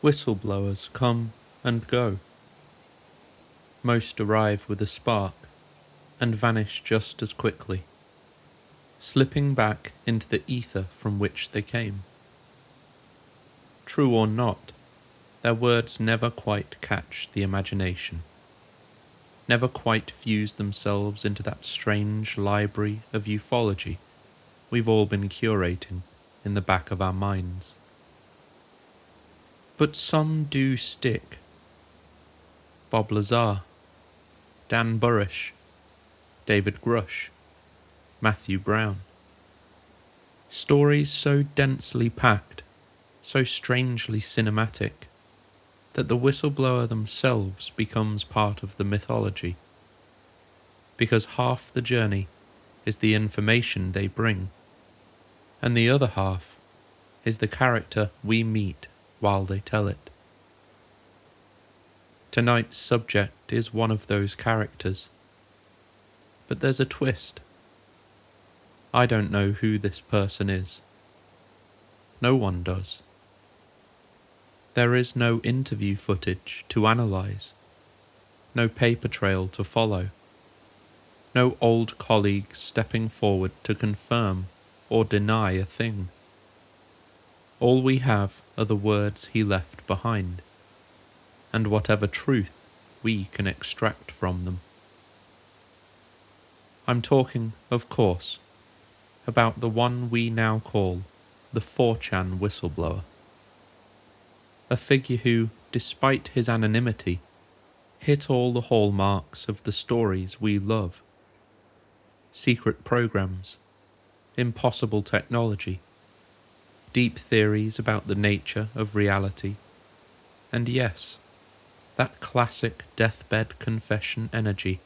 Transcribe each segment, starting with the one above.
Whistleblowers come and go. Most arrive with a spark and vanish just as quickly, slipping back into the ether from which they came. True or not, their words never quite catch the imagination, never quite fuse themselves into that strange library of ufology we've all been curating in the back of our minds. But some do stick. Bob Lazar, Dan Burrish, David Grush, Matthew Brown. Stories so densely packed, so strangely cinematic, that the whistleblower themselves becomes part of the mythology. Because half the journey is the information they bring, and the other half is the character we meet while they tell it. Tonight's subject is one of those characters. But there's a twist. I don't know who this person is. No one does. There is no interview footage to analyse, no paper trail to follow, no old colleagues stepping forward to confirm or deny a thing. All we have are the words he left behind, and whatever truth we can extract from them. I'm talking, of course, about the one we now call the 4CHAN Whistleblower. A figure who, despite his anonymity, hit all the hallmarks of the stories we love. Secret programs, impossible technology, deep theories about the nature of reality, and yes, that classic deathbed confession energy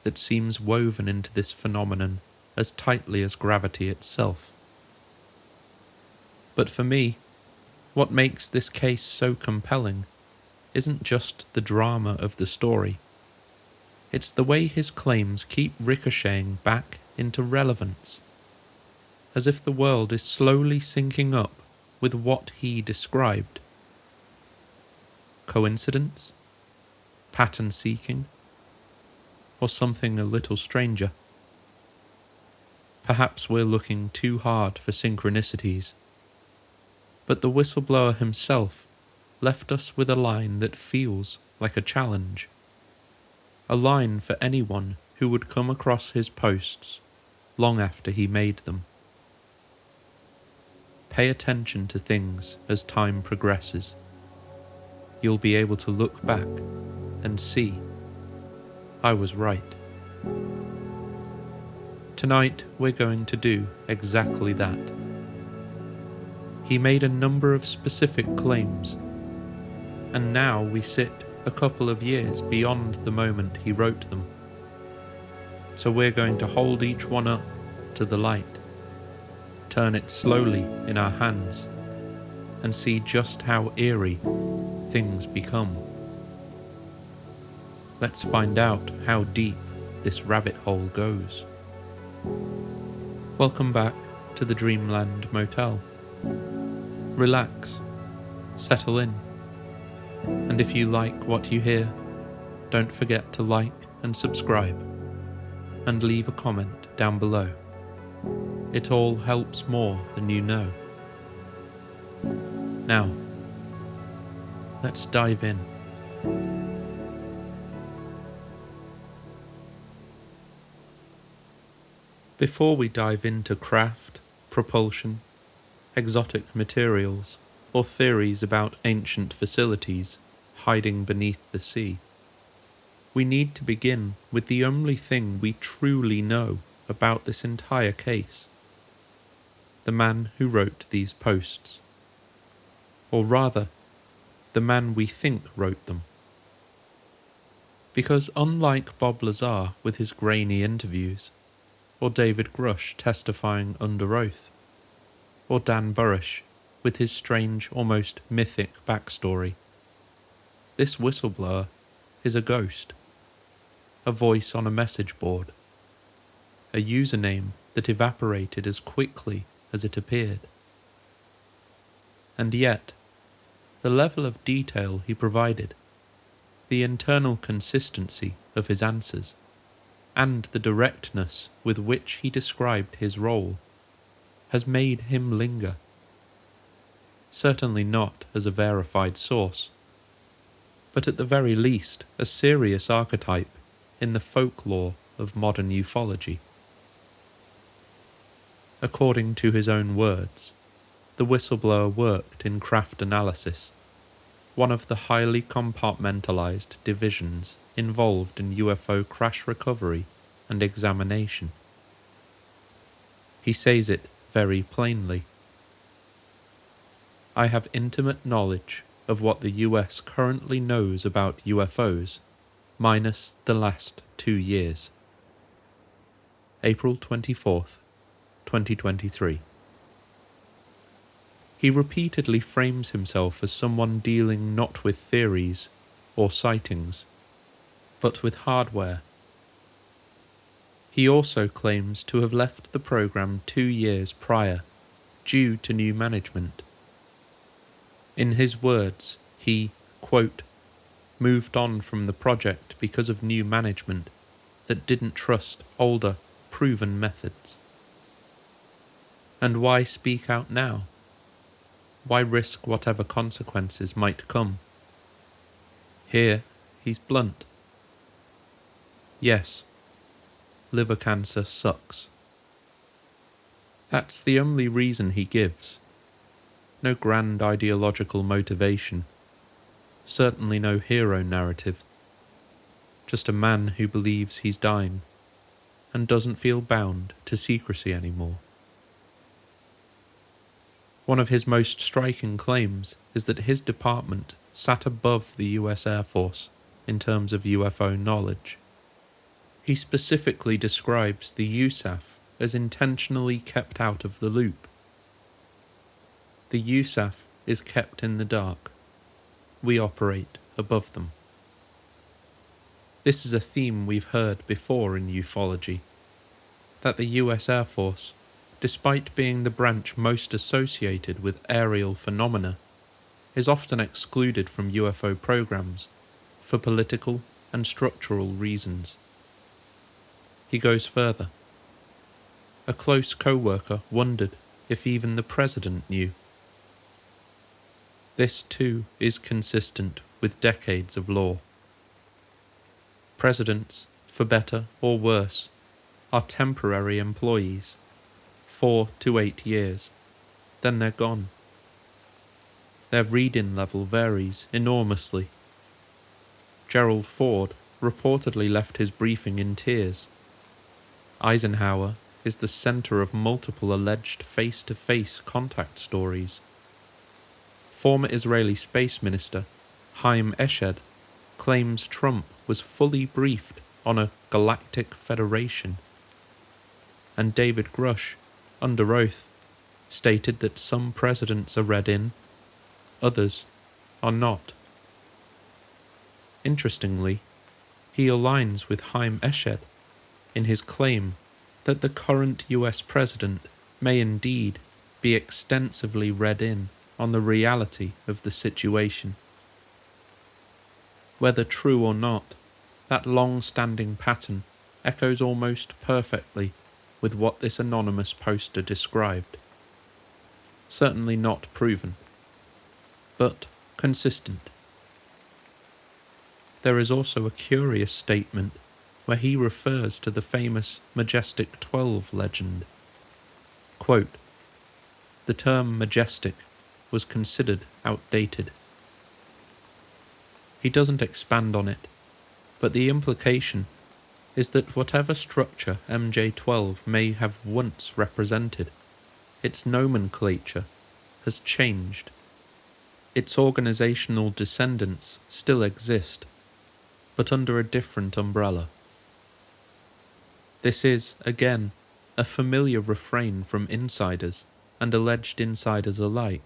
that seems woven into this phenomenon as tightly as gravity itself. But for me, what makes this case so compelling isn't just the drama of the story. It's the way his claims keep ricocheting back into relevance, as if the world is slowly syncing up with what he described. Coincidence? Pattern seeking? Or something a little stranger? Perhaps we're looking too hard for synchronicities, but the whistleblower himself left us with a line that feels like a challenge. A line for anyone who would come across his posts long after he made them. Pay attention to things as time progresses. You'll be able to look back and see I was right. Tonight we're going to do exactly that. He made a number of specific claims, and now we sit a couple of years beyond the moment he wrote them. So we're going to hold each one up to the light, turn it slowly in our hands, and see just how eerie things become. Let's find out how deep this rabbit hole goes. Welcome back to the Dreamland Motel. Relax, settle in, and if you like what you hear, don't forget to like and subscribe, and leave a comment down below. It all helps more than you know. Now, let's dive in. Before we dive into craft, propulsion, exotic materials, or theories about ancient facilities hiding beneath the sea, we need to begin with the only thing we truly know about this entire case. The man who wrote these posts. Or rather, the man we think wrote them. Because unlike Bob Lazar with his grainy interviews, or David Grush testifying under oath, or Dan Burrish with his strange, almost mythic backstory, this whistleblower is a ghost, a voice on a message board, a username that evaporated as quickly as it appeared. And yet, the level of detail he provided, the internal consistency of his answers, and the directness with which he described his role has made him linger. Certainly not as a verified source, but at the very least a serious archetype in the folklore of modern ufology. According to his own words, the whistleblower worked in craft analysis, one of the highly compartmentalized divisions involved in UFO crash recovery and examination. He says it very plainly. I have intimate knowledge of what the US currently knows about UFOs, minus the last 2 years. April 24th, 2023. He repeatedly frames himself as someone dealing not with theories or sightings, but with hardware. He also claims to have left the program 2 years prior, due to new management. In his words, he, quote, moved on from the project because of new management that didn't trust older, proven methods. And why speak out now? Why risk whatever consequences might come? Here, he's blunt. Yes, liver cancer sucks. That's the only reason he gives. No grand ideological motivation. Certainly no hero narrative. Just a man who believes he's dying and doesn't feel bound to secrecy anymore. One of his most striking claims is that his department sat above the US Air Force in terms of UFO knowledge. He specifically describes the USAF as intentionally kept out of the loop. The USAF is kept in the dark. We operate above them. This is a theme we've heard before in ufology, that the US Air Force, despite being the branch most associated with aerial phenomena, is often excluded from UFO programs for political and structural reasons. He goes further. A close co-worker wondered if even the president knew. This too is consistent with decades of law. Presidents, for better or worse, are temporary employees, 4 to 8 years, then they're gone. Their read-in level varies enormously. Gerald Ford reportedly left his briefing in tears. Eisenhower is the center of multiple alleged face-to-face contact stories. Former Israeli Space Minister Chaim Eshed claims Trump was fully briefed on a galactic federation, and David Grush, under oath, stated that some presidents are read in, others are not. Interestingly, he aligns with Chaim Eshed in his claim that the current US president may indeed be extensively read in on the reality of the situation. Whether true or not, that long-standing pattern echoes almost perfectly with what this anonymous poster described. Certainly not proven, but consistent. There is also a curious statement where he refers to the famous Majestic 12 legend. Quote, the term majestic was considered outdated. He doesn't expand on it, but the implication is that whatever structure MJ12 may have once represented, its nomenclature has changed. Its organizational descendants still exist, but under a different umbrella. This is, again, a familiar refrain from insiders and alleged insiders alike.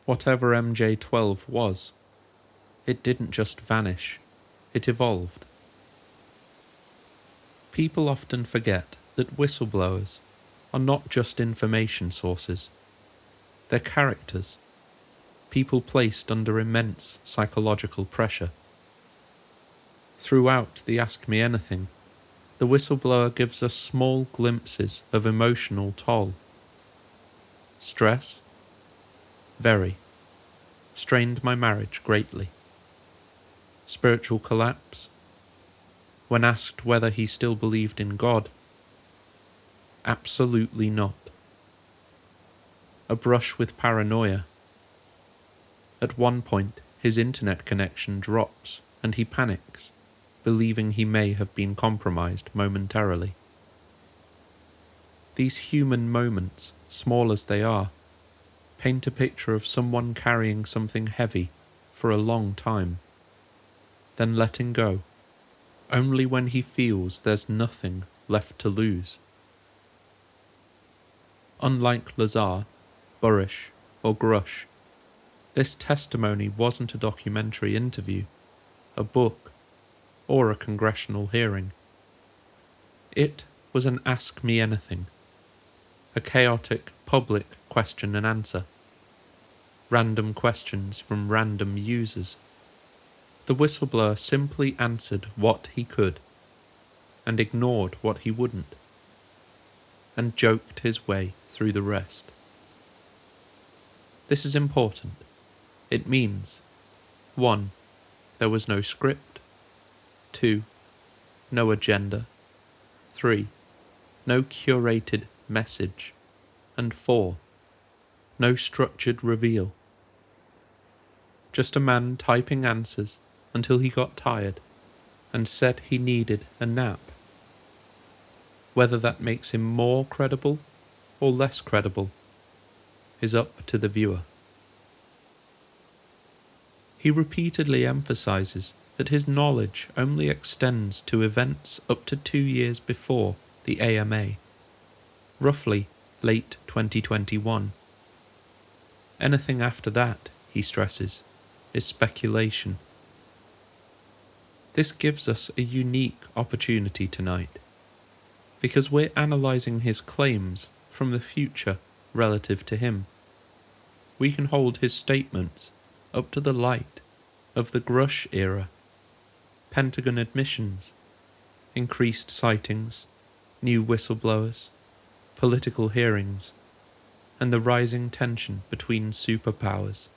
Whatever MJ12 was, it didn't just vanish, it evolved. People often forget that whistleblowers are not just information sources, they're characters. people placed under immense psychological pressure. Throughout the Ask Me Anything, the whistleblower gives us small glimpses of emotional toll. Stress? Very. Strained my marriage greatly. Spiritual collapse? When asked whether he still believed in God, absolutely not. A brush with paranoia. At one point, his internet connection drops and he panics, believing he may have been compromised momentarily. These human moments, small as they are, paint a picture of someone carrying something heavy for a long time, then letting go, only when he feels there's nothing left to lose. Unlike Lazar, Burish, or Grush, this testimony wasn't a documentary interview, a book, or a congressional hearing. It was an Ask Me Anything, a chaotic public question and answer, random questions from random users. The whistleblower simply answered what he could, and ignored what he wouldn't, and joked his way through the rest. This is important. It means 1. There was no script. 2. No agenda. 3. No curated message. And 4. No structured reveal. Just a man typing answers until he got tired and said he needed a nap. Whether that makes him more credible or less credible is up to the viewer. He repeatedly emphasizes that his knowledge only extends to events up to 2 years before the AMA, roughly late 2021. Anything after that, he stresses, is speculation. This gives us a unique opportunity tonight, because we're analysing his claims from the future relative to him. We can hold his statements up to the light of the Grush era, Pentagon admissions, increased sightings, new whistleblowers, political hearings, and the rising tension between superpowers.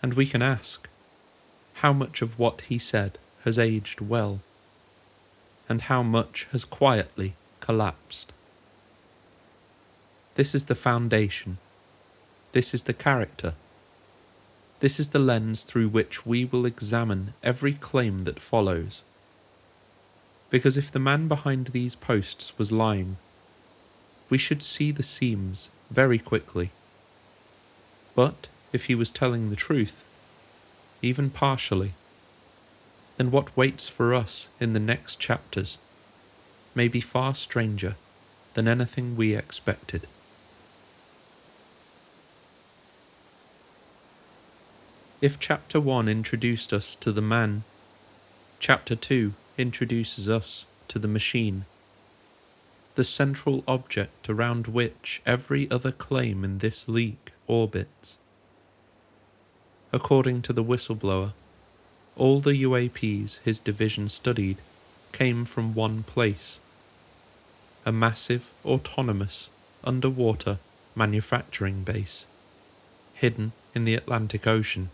And we can ask, how much of what he said has aged well, and how much has quietly collapsed? This is the foundation. This is the character. This is the lens through which we will examine every claim that follows. Because if the man behind these posts was lying, we should see the seams very quickly. But if he was telling the truth, even partially, then what waits for us in the next chapters may be far stranger than anything we expected. If Chapter 1 introduced us to the man, Chapter 2 introduces us to the machine, the central object around which every other claim in this leak orbits. According to the whistleblower, all the UAPs his division studied came from one place, a massive, autonomous, underwater manufacturing base, hidden in the Atlantic Ocean.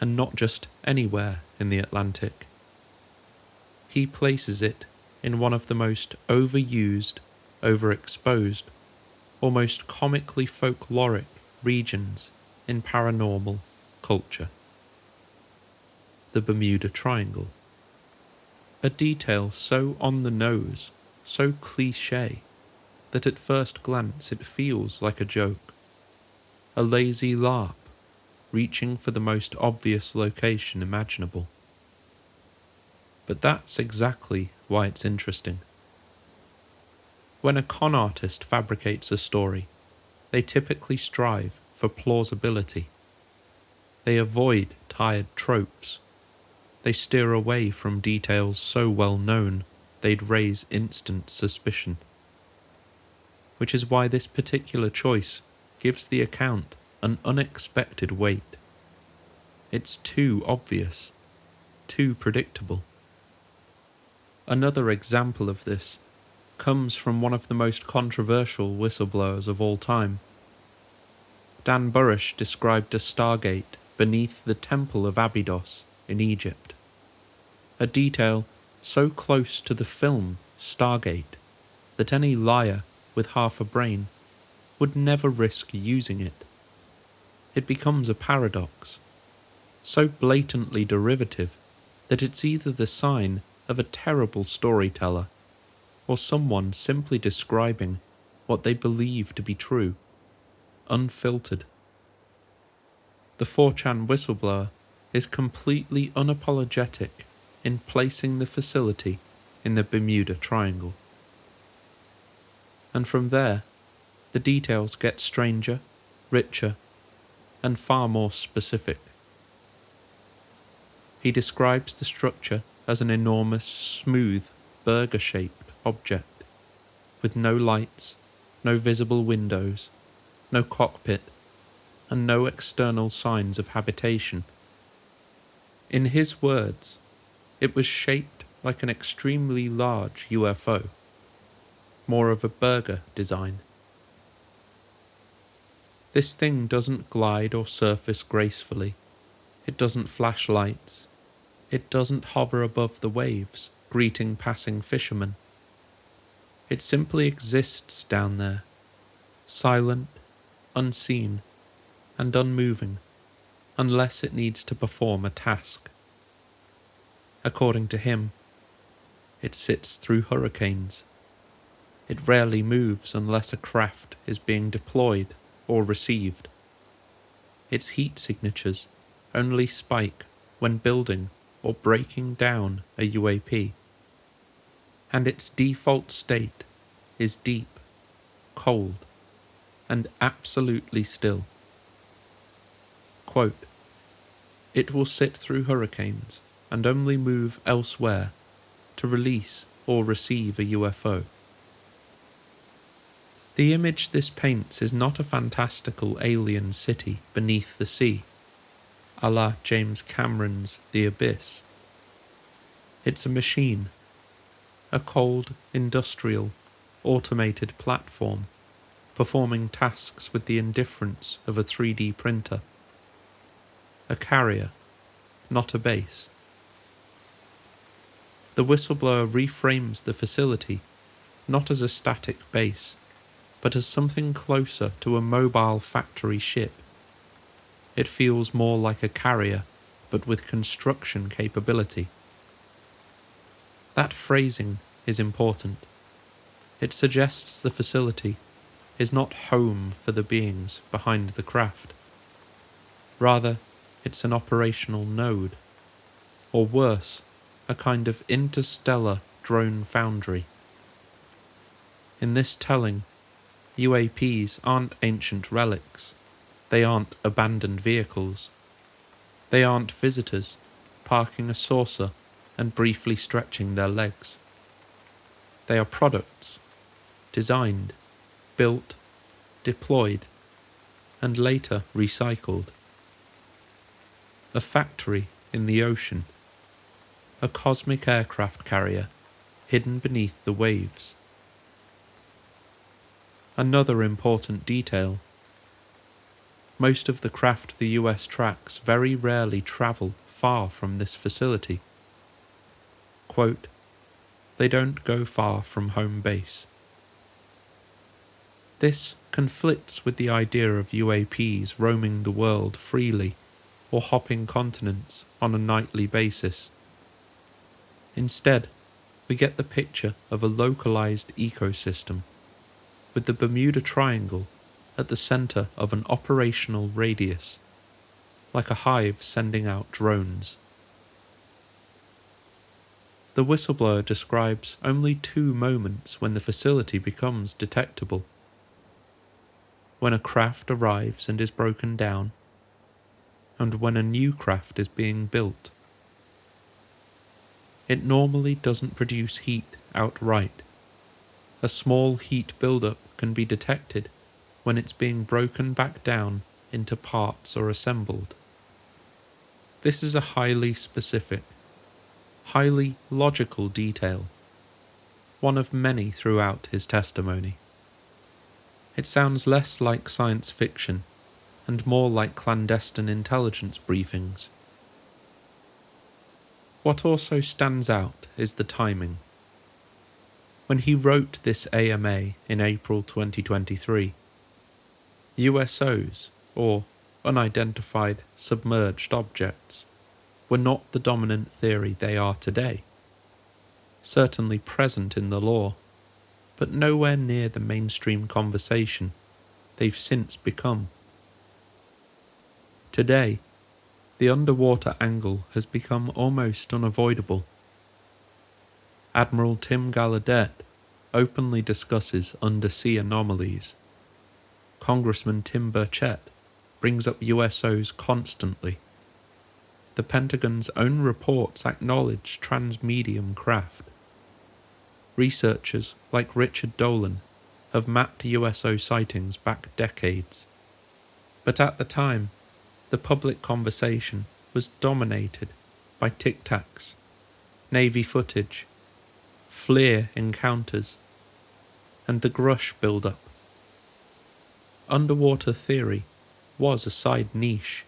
And not just anywhere in the Atlantic. He places it in one of the most overused, overexposed, almost comically folkloric regions in paranormal culture. The Bermuda Triangle. A detail so on the nose, so cliché, that at first glance it feels like a joke. A lazy LARP, reaching for the most obvious location imaginable. But that's exactly why it's interesting. When a con artist fabricates a story, they typically strive for plausibility. They avoid tired tropes. They steer away from details so well known they'd raise instant suspicion. Which is why this particular choice gives the account an unexpected weight. It's too obvious, too predictable. Another example of this comes from one of the most controversial whistleblowers of all time. Dan Burrish described a stargate beneath the Temple of Abydos in Egypt, a detail so close to the film Stargate that any liar with half a brain would never risk using it. It becomes a paradox, so blatantly derivative that it's either the sign of a terrible storyteller or someone simply describing what they believe to be true, unfiltered. The 4CHAN Whistleblower is completely unapologetic in placing the facility in the Bermuda Triangle. And from there, the details get stranger, richer, and far more specific. He describes the structure as an enormous, smooth, burger-shaped object, with no lights, no visible windows, no cockpit, and no external signs of habitation. In his words, it was shaped like an extremely large UFO, more of a burger design. This thing doesn't glide or surface gracefully. It doesn't flash lights. It doesn't hover above the waves, greeting passing fishermen. It simply exists down there, silent, unseen, and unmoving, unless it needs to perform a task. According to him, it sits through hurricanes. It rarely moves unless a craft is being deployed or received. Its heat signatures only spike when building or breaking down a UAP. And its default state is deep, cold, and absolutely still. Quote, "It will sit through hurricanes and only move elsewhere to release or receive a UFO. The image this paints is not a fantastical alien city beneath the sea, a la James Cameron's The Abyss. It's a machine, a cold, industrial, automated platform, performing tasks with the indifference of a 3D printer. A carrier, not a base." The whistleblower reframes the facility not as a static base, but as something closer to a mobile factory ship. It feels more like a carrier, but with construction capability. That phrasing is important. It suggests the facility is not home for the beings behind the craft. Rather, it's an operational node, or worse, a kind of interstellar drone foundry. In this telling, UAPs aren't ancient relics. They aren't abandoned vehicles. They aren't visitors parking a saucer and briefly stretching their legs. They are products, designed, built, deployed, and later recycled. A factory in the ocean, a cosmic aircraft carrier hidden beneath the waves. Another important detail: most of the craft the US tracks very rarely travel far from this facility. Quote, "They don't go far from home base." This conflicts with the idea of UAPs roaming the world freely or hopping continents on a nightly basis. Instead, we get the picture of a localized ecosystem, with the Bermuda Triangle at the center of an operational radius, like a hive sending out drones. The whistleblower describes only 2 moments when the facility becomes detectable: when a craft arrives and is broken down, and when a new craft is being built. It normally doesn't produce heat outright. A small heat buildup can be detected when it's being broken back down into parts are assembled. This is a highly specific, highly logical detail, one of many throughout his testimony. It sounds less like science fiction and more like clandestine intelligence briefings. What also stands out is the timing. When he wrote this AMA in April 2023, USOs, or unidentified submerged objects, were not the dominant theory they are today. Certainly present in the law, but nowhere near the mainstream conversation they've since become. Today, the underwater angle has become almost unavoidable. Admiral Tim Gallaudet openly discusses undersea anomalies. Congressman Tim Burchett brings up USOs constantly. The Pentagon's own reports acknowledge transmedium craft. Researchers like Richard Dolan have mapped USO sightings back decades. But at the time, the public conversation was dominated by Tic Tacs, Navy footage, FLIR encounters, and the Grush build-up. Underwater theory was a side niche,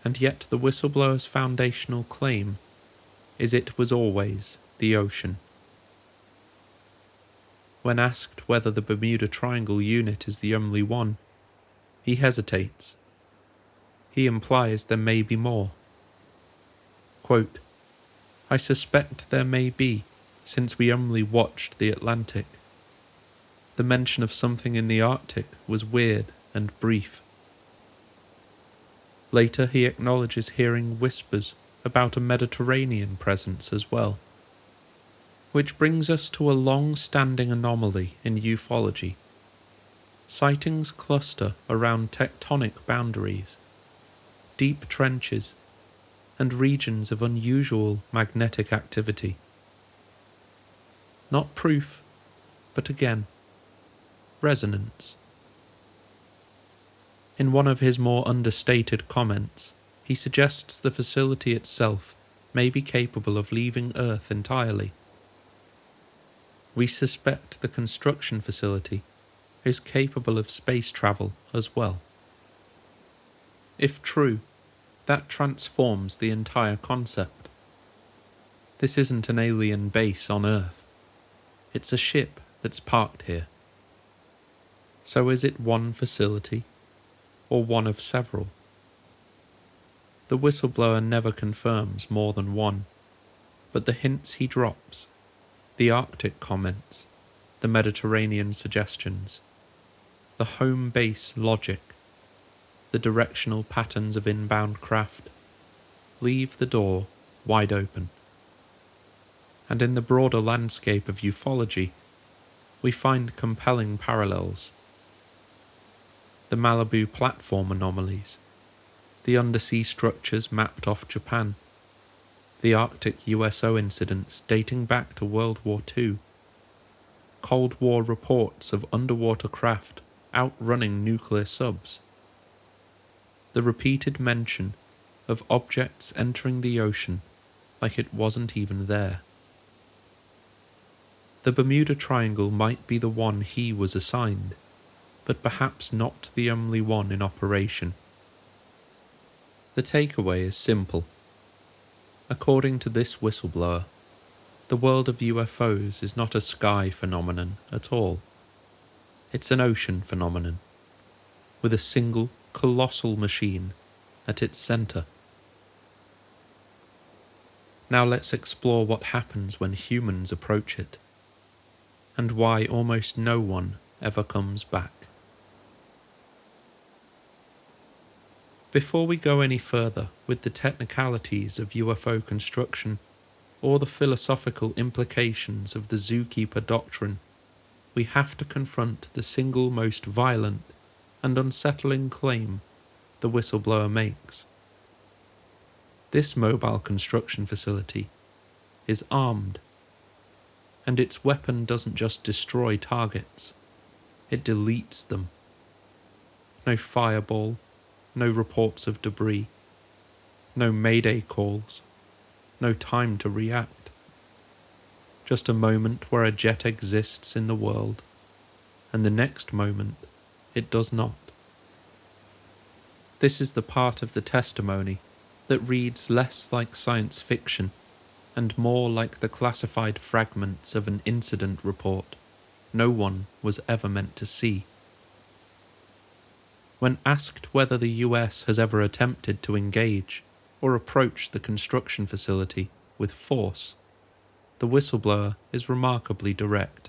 and yet the whistleblower's foundational claim is it was always the ocean. When asked whether the Bermuda Triangle unit is the only one, he hesitates. He implies there may be more. Quote, "I suspect there may be, since we only watched the Atlantic. The mention of something in the Arctic was weird and brief." Later he acknowledges hearing whispers about a Mediterranean presence as well. Which brings us to a long-standing anomaly in ufology. Sightings cluster around tectonic boundaries, deep trenches, and regions of unusual magnetic activity. Not proof, but again, resonance. In one of his more understated comments, he suggests the facility itself may be capable of leaving Earth entirely. We suspect the construction facility is capable of space travel as well. If true, that transforms the entire concept. This isn't an alien base on Earth. It's a ship that's parked here. So is it one facility, or one of several? The whistleblower never confirms more than one, but the hints he drops, the Arctic comments, the Mediterranean suggestions, the home base logic, the directional patterns of inbound craft, leave the door wide open. And in the broader landscape of ufology, we find compelling parallels. The Malibu platform anomalies, the undersea structures mapped off Japan, the Arctic USO incidents dating back to World War II, Cold War reports of underwater craft outrunning nuclear subs, the repeated mention of objects entering the ocean like it wasn't even there. The Bermuda Triangle might be the one he was assigned, but perhaps not the only one in operation. The takeaway is simple. According to this whistleblower, the world of UFOs is not a sky phenomenon at all. It's an ocean phenomenon, with a single colossal machine at its centre. Now let's explore what happens when humans approach it, and why almost no one ever comes back. Before we go any further with the technicalities of UFO construction or the philosophical implications of the zookeeper doctrine, we have to confront the single most violent and unsettling claim the whistleblower makes. This mobile construction facility is armed, and its weapon doesn't just destroy targets, it deletes them. No fireball, no reports of debris, no mayday calls, no time to react. Just a moment where a jet exists in the world, and the next moment it does not. This is the part of the testimony that reads less like science fiction and more like the classified fragments of an incident report no one was ever meant to see. When asked whether the US has ever attempted to engage or approach the construction facility with force, the whistleblower is remarkably direct.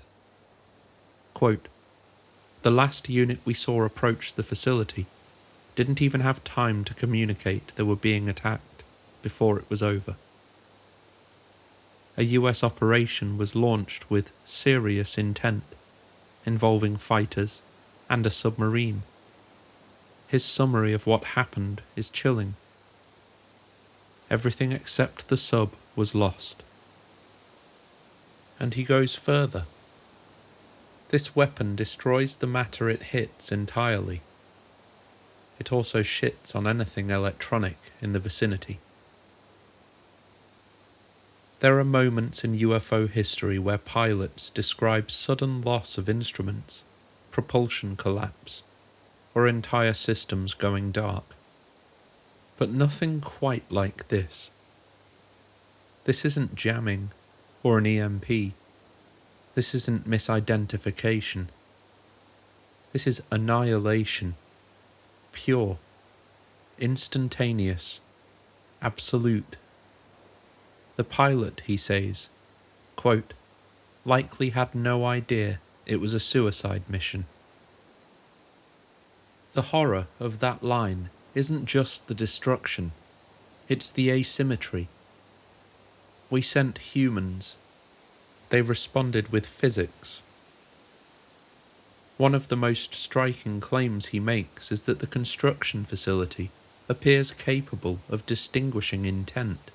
Quote, "The last unit we saw approach the facility didn't even have time to communicate they were being attacked before it was over. A US operation was launched with serious intent, involving fighters and a submarine. His summary of what happened is chilling. Everything except the sub was lost." And he goes further. This weapon destroys the matter it hits entirely. It also shits on anything electronic in the vicinity. There are moments in UFO history where pilots describe sudden loss of instruments, propulsion collapse, or entire systems going dark. But nothing quite like this. This isn't jamming or an EMP. This isn't misidentification. This is annihilation. Pure, instantaneous, absolute. The pilot, he says, quote, "likely had no idea it was a suicide mission." The horror of that line isn't just the destruction, it's the asymmetry. We sent humans. They responded with physics. One of the most striking claims he makes is that the construction facility appears capable of distinguishing intent.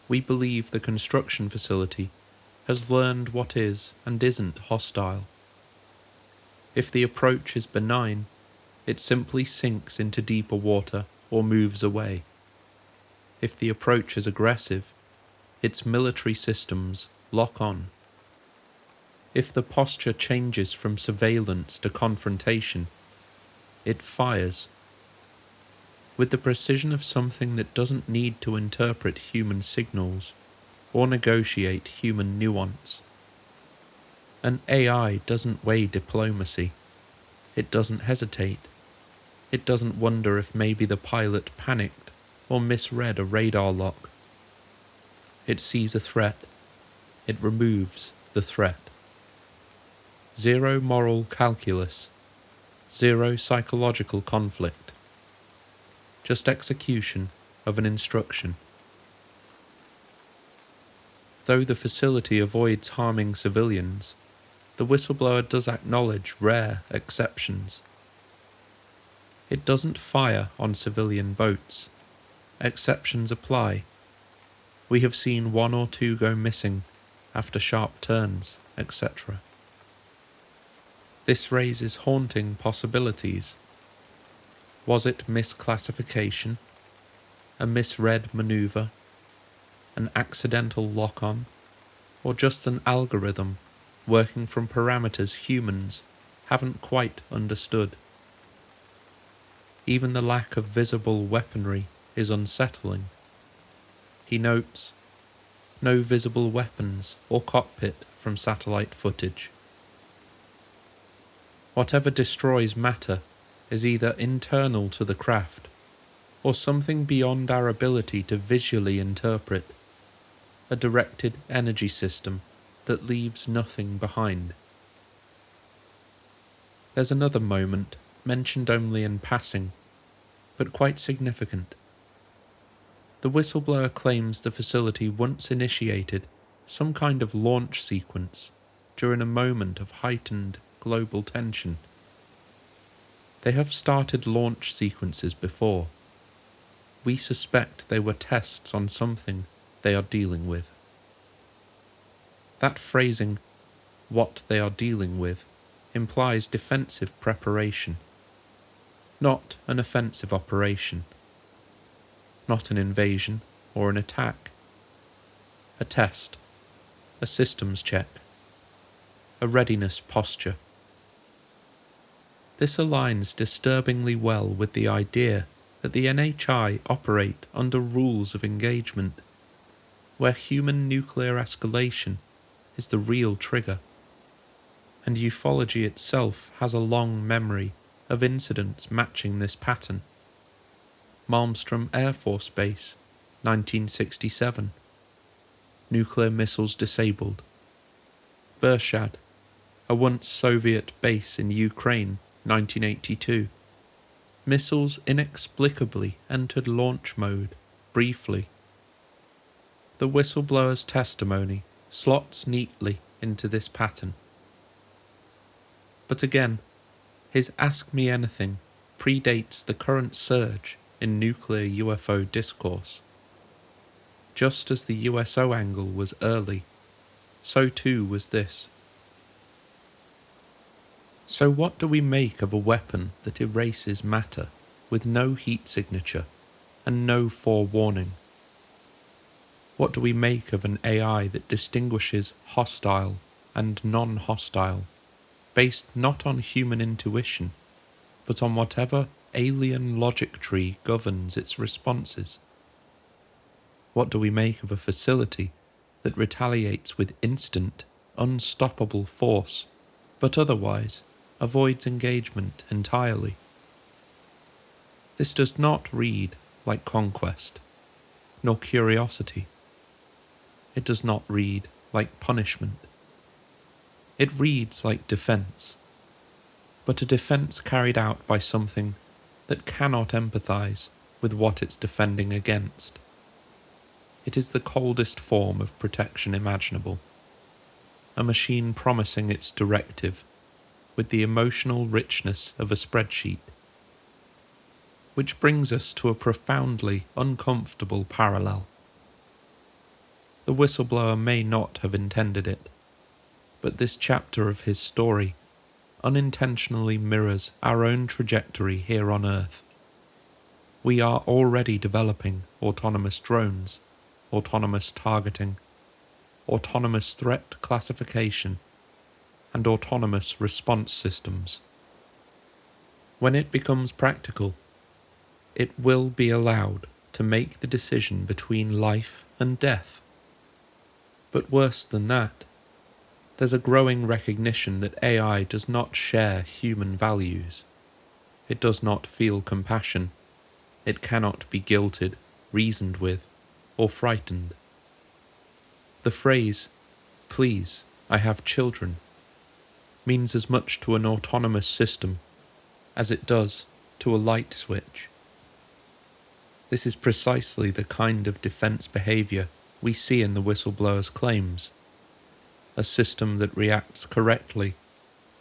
We believe the construction facility has learned what is and isn't hostile. If the approach is benign, it simply sinks into deeper water or moves away. If the approach is aggressive, its military systems lock on. If the posture changes from surveillance to confrontation, it fires. With the precision of something that doesn't need to interpret human signals or negotiate human nuance. An AI doesn't weigh diplomacy. It doesn't hesitate. It doesn't wonder if maybe the pilot panicked or misread a radar lock. It sees a threat. It removes the threat. Zero moral calculus. Zero psychological conflict. Just execution of an instruction. Though the facility avoids harming civilians, the whistleblower does acknowledge rare exceptions. It doesn't fire on civilian boats. Exceptions apply. We have seen one or two go missing after sharp turns, etc. This raises haunting possibilities. Was it misclassification? A misread maneuver? An accidental lock-on? Or just an algorithm working from parameters humans haven't quite understood? Even the lack of visible weaponry is unsettling. He notes, no visible weapons or cockpit from satellite footage. Whatever destroys matter is either internal to the craft or something beyond our ability to visually interpret, a directed energy system that leaves nothing behind. There's another moment, mentioned only in passing, but quite significant. The whistleblower claims the facility once initiated some kind of launch sequence during a moment of heightened global tension. They have started launch sequences before. We suspect they were tests on something they are dealing with. That phrasing, "what they are dealing with," implies defensive preparation. not an offensive operation, not an invasion or an attack, a test, a systems check, a readiness posture. This aligns disturbingly well with the idea that the NHI operate under rules of engagement, where human nuclear escalation is the real trigger, and ufology itself has a long memory of incidents matching this pattern. Malmstrom Air Force Base, 1967. Nuclear missiles disabled. Vershad, a once Soviet base in Ukraine, 1982. Missiles inexplicably entered launch mode, briefly. The whistleblower's testimony slots neatly into this pattern. But again, his Ask Me Anything predates the current surge in nuclear UFO discourse. Just as the USO angle was early, so too was this. So what do we make of a weapon that erases matter with no heat signature and no forewarning? What do we make of an AI that distinguishes hostile and non-hostile, based not on human intuition, but on whatever alien logic tree governs its responses? What do we make of a facility that retaliates with instant, unstoppable force, but otherwise avoids engagement entirely? This does not read like conquest, nor curiosity. It does not read like punishment. It reads like defense, but a defense carried out by something that cannot empathize with what it's defending against. It is the coldest form of protection imaginable, a machine promising its directive with the emotional richness of a spreadsheet. Which brings us to a profoundly uncomfortable parallel. The whistleblower may not have intended it, but this chapter of his story unintentionally mirrors our own trajectory here on Earth. We are already developing autonomous drones, autonomous targeting, autonomous threat classification, and autonomous response systems. When it becomes practical, it will be allowed to make the decision between life and death. But worse than that, there's a growing recognition that AI does not share human values. It does not feel compassion. It cannot be guilted, reasoned with, or frightened. The phrase, "Please, I have children," means as much to an autonomous system as it does to a light switch. This is precisely the kind of defense behavior we see in the whistleblower's claims. A system that reacts correctly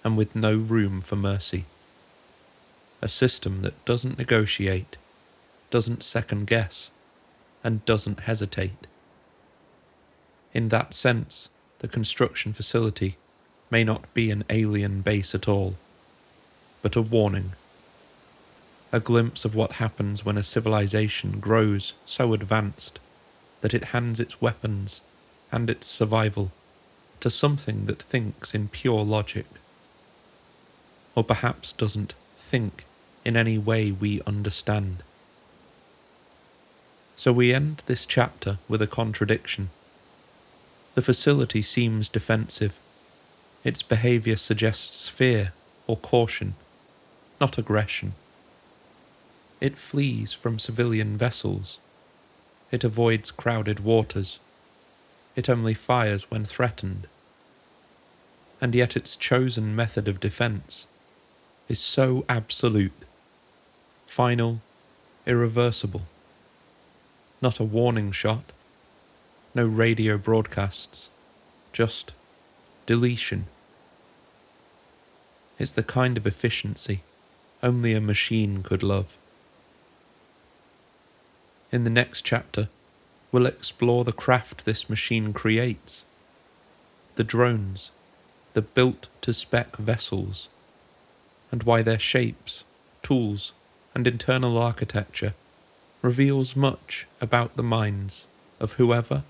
and with no room for mercy. A system that doesn't negotiate, doesn't second guess, and doesn't hesitate. In that sense, the construction facility may not be an alien base at all, but a warning. A glimpse of what happens when a civilization grows so advanced that it hands its weapons and its survival to something that thinks in pure logic, or perhaps doesn't think in any way we understand. So we end this chapter with a contradiction. The facility seems defensive. Its behavior suggests fear or caution, not aggression. It flees from civilian vessels. It avoids crowded waters. It only fires when threatened. And yet its chosen method of defense is so absolute, final, irreversible. Not a warning shot, no radio broadcasts, just deletion. It's the kind of efficiency only a machine could love. In the next chapter, we'll explore the craft this machine creates, the drones, the built-to-spec vessels, and why their shapes, tools, and internal architecture reveals much about the minds of whoever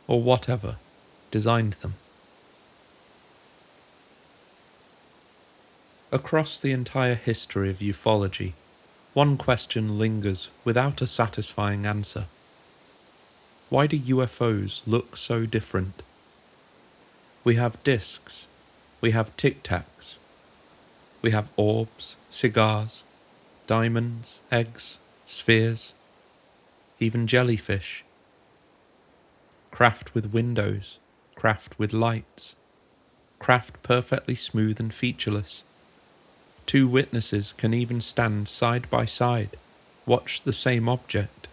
or whatever designed them. Across the entire history of ufology, one question lingers without a satisfying answer. Why do UFOs look so different? We have discs, we have tic-tacs, we have orbs, cigars, diamonds, eggs, spheres, even jellyfish. Craft with windows, craft with lights, craft perfectly smooth and featureless. Two witnesses can even stand side by side, watch the same object,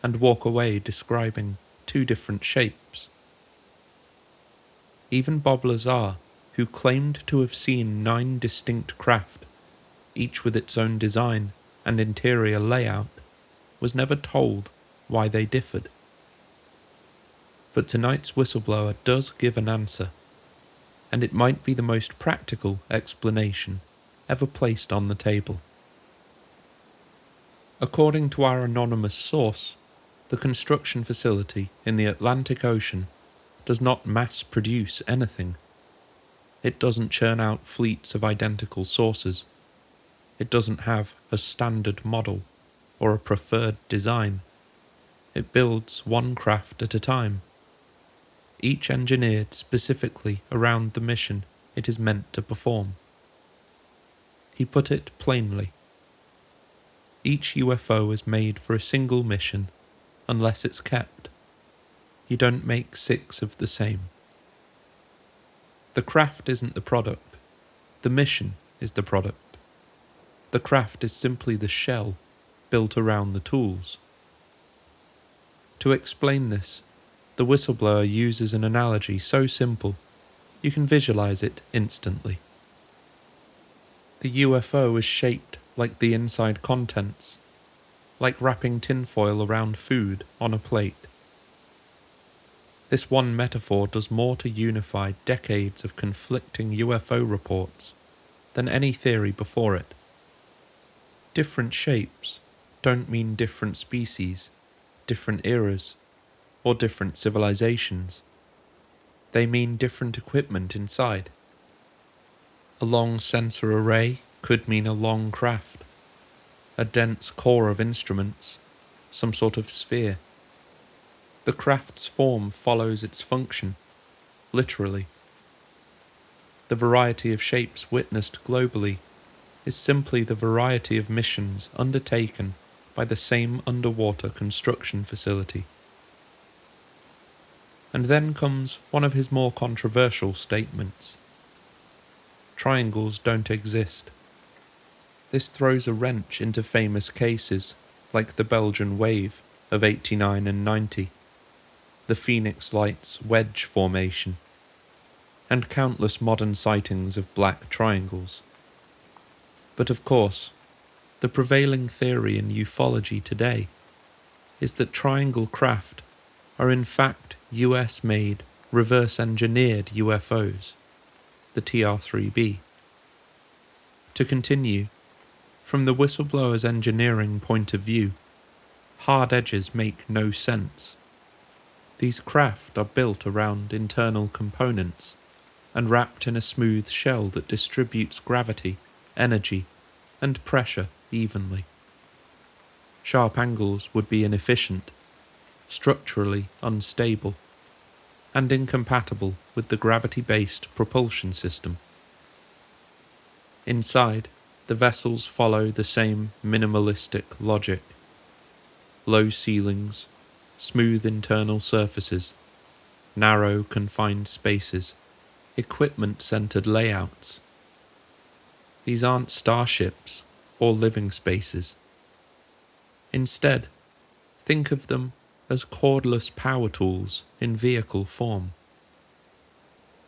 and walk away describing two different shapes. Even Bob Lazar, who claimed to have seen 9 distinct craft, each with its own design and interior layout, was never told why they differed. But tonight's whistleblower does give an answer, and it might be the most practical explanation ever placed on the table. According to our anonymous source, the construction facility in the Atlantic Ocean does not mass produce anything. It doesn't churn out fleets of identical sources. It doesn't have a standard model or a preferred design. It builds one craft at a time, each engineered specifically around the mission it is meant to perform. He put it plainly. Each UFO is made for a single mission unless it's kept. You don't make 6 of the same. The craft isn't the product. The mission is the product. The craft is simply the shell built around the tools. To explain this, the whistleblower uses an analogy so simple you can visualize it instantly. The UFO is shaped like the inside contents, like wrapping tinfoil around food on a plate. This one metaphor does more to unify decades of conflicting UFO reports than any theory before it. Different shapes don't mean different species, different eras, or different civilizations. They mean different equipment inside. A long sensor array could mean a long craft, a dense core of instruments, some sort of sphere. The craft's form follows its function, literally. The variety of shapes witnessed globally is simply the variety of missions undertaken by the same underwater construction facility. And then comes one of his more controversial statements. Triangles don't exist. This throws a wrench into famous cases like the Belgian wave of 89 and 90, the Phoenix Lights wedge formation, and countless modern sightings of black triangles. But of course, the prevailing theory in ufology today is that triangle craft are in fact US-made, reverse-engineered UFOs, the TR-3B. To continue, from the whistleblower's engineering point of view, hard edges make no sense. These craft are built around internal components and wrapped in a smooth shell that distributes gravity, energy, and pressure evenly. Sharp angles would be inefficient, structurally unstable, and incompatible with the gravity-based propulsion system. Inside, the vessels follow the same minimalistic logic. Low ceilings, smooth internal surfaces, narrow confined spaces, equipment-centered layouts. These aren't starships or living spaces. Instead, think of them as cordless power tools in vehicle form.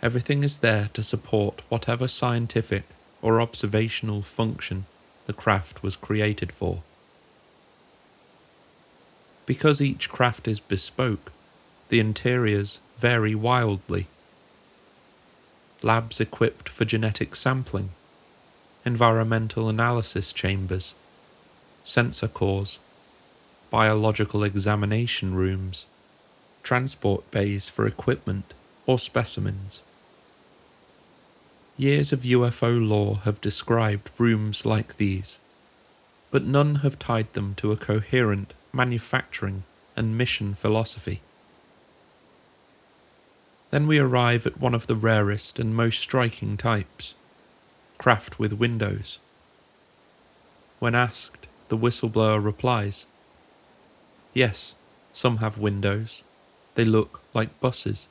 Everything is there to support whatever scientific or observational function the craft was created for. Because each craft is bespoke, the interiors vary wildly. Labs equipped for genetic sampling, environmental analysis chambers, sensor cores, biological examination rooms, transport bays for equipment or specimens. Years of UFO lore have described rooms like these, but none have tied them to a coherent manufacturing and mission philosophy. Then we arrive at one of the rarest and most striking types, craft with windows. When asked, the whistleblower replies, "Yes, some have windows. They look like buses."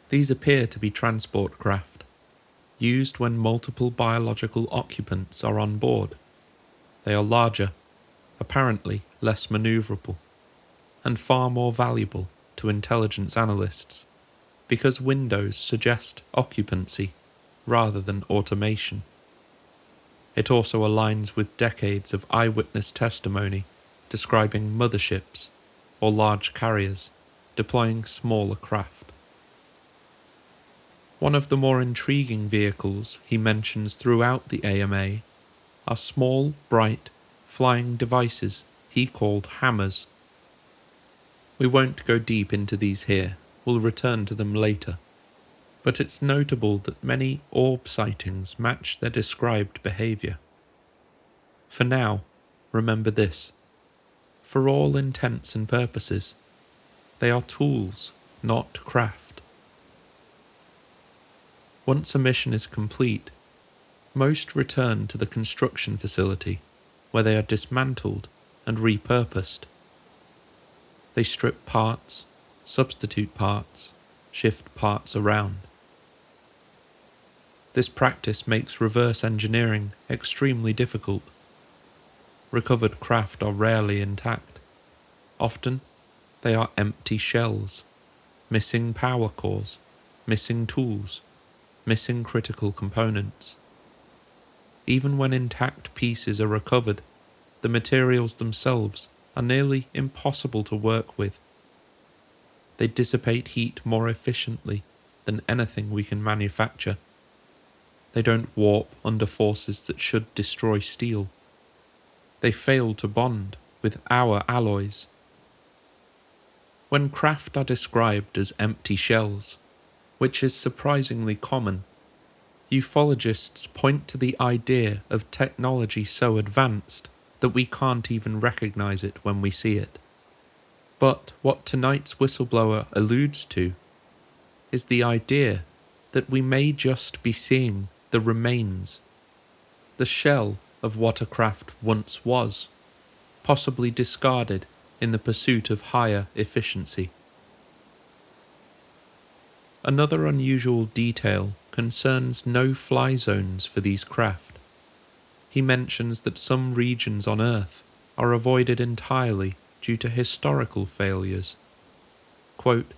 These appear to be transport craft, used when multiple biological occupants are on board. They are larger, apparently less maneuverable, and far more valuable to intelligence analysts, because windows suggest occupancy rather than automation. It also aligns with decades of eyewitness testimony describing motherships or large carriers deploying smaller craft. One of the more intriguing vehicles he mentions throughout the AMA are small, bright, flying devices he called hammers. We won't go deep into these here, we'll return to them later, but it's notable that many orb sightings match their described behaviour. For now, remember this: for all intents and purposes, they are tools, not craft. Once a mission is complete, most return to the construction facility, where they are dismantled and repurposed. They strip parts, substitute parts, shift parts around. This practice makes reverse engineering extremely difficult. Recovered craft are rarely intact. Often, they are empty shells, missing power cores, missing tools, missing critical components. Even when intact pieces are recovered, the materials themselves are nearly impossible to work with. They dissipate heat more efficiently than anything we can manufacture. They don't warp under forces that should destroy steel. They fail to bond with our alloys. When craft are described as empty shells, which is surprisingly common, ufologists point to the idea of technology so advanced that we can't even recognize it when we see it. But what tonight's whistleblower alludes to is the idea that we may just be seeing the remains, the shell of what a craft once was, possibly discarded in the pursuit of higher efficiency. Another unusual detail concerns no-fly zones for these craft. He mentions that some regions on Earth are avoided entirely due to historical failures. Quote,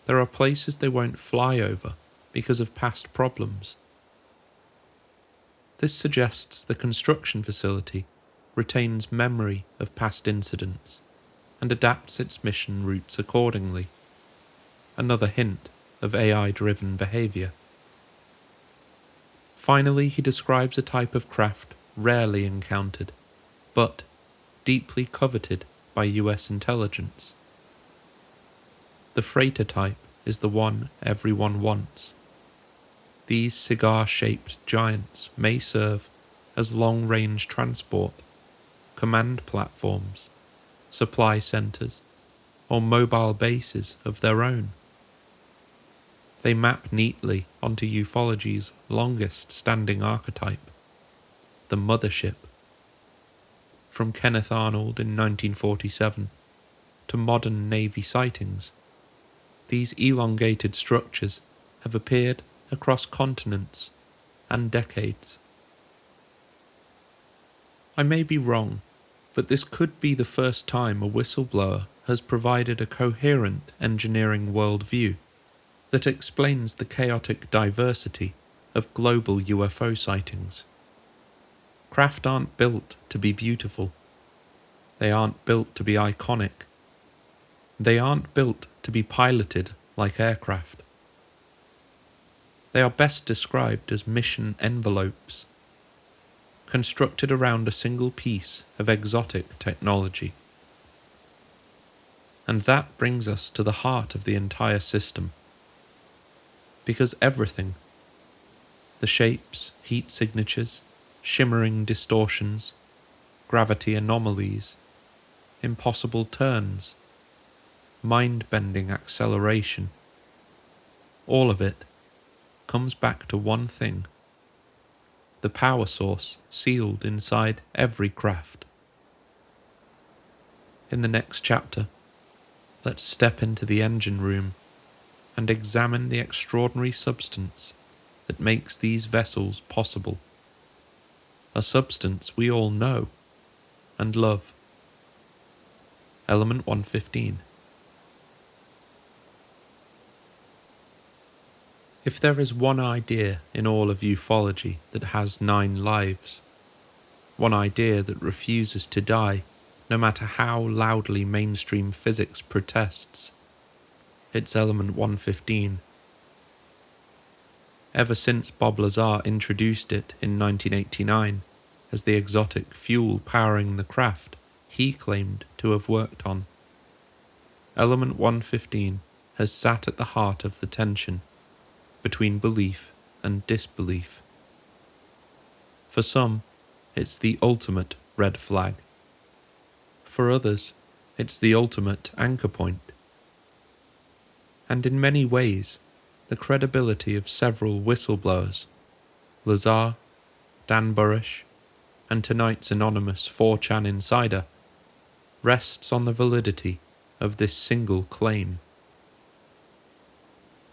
"There are places they won't fly over because of past problems." This suggests the construction facility retains memory of past incidents and adapts its mission routes accordingly. Another hint of AI-driven behaviour. Finally, he describes a type of craft rarely encountered, but deeply coveted by US intelligence. The freighter type is the one everyone wants. These cigar-shaped giants may serve as long-range transport, command platforms, supply centres, or mobile bases of their own. They map neatly onto ufology's longest-standing archetype, the mothership. From Kenneth Arnold in 1947 to modern Navy sightings, these elongated structures have appeared across continents and decades. I may be wrong, but this could be the first time a whistleblower has provided a coherent engineering worldview that explains the chaotic diversity of global UFO sightings. Craft aren't built to be beautiful. They aren't built to be iconic. They aren't built to be piloted like aircraft. They are best described as mission envelopes, constructed around a single piece of exotic technology. And that brings us to the heart of the entire system. Because everything, the shapes, heat signatures, shimmering distortions, gravity anomalies, impossible turns, mind-bending acceleration, all of it comes back to one thing: the power source sealed inside every craft. In the next chapter, let's step into the engine room and examine the extraordinary substance that makes these vessels possible. A substance we all know and love. Element 115. If there is one idea in all of ufology that has 9 lives, one idea that refuses to die no matter how loudly mainstream physics protests, it's Element 115. Ever since Bob Lazar introduced it in 1989 as the exotic fuel powering the craft he claimed to have worked on, Element 115 has sat at the heart of the tension between belief and disbelief. For some, it's the ultimate red flag. For others, it's the ultimate anchor point. And in many ways, the credibility of several whistleblowers, Lazar, Dan Burrish, and tonight's anonymous 4CHAN insider, rests on the validity of this single claim.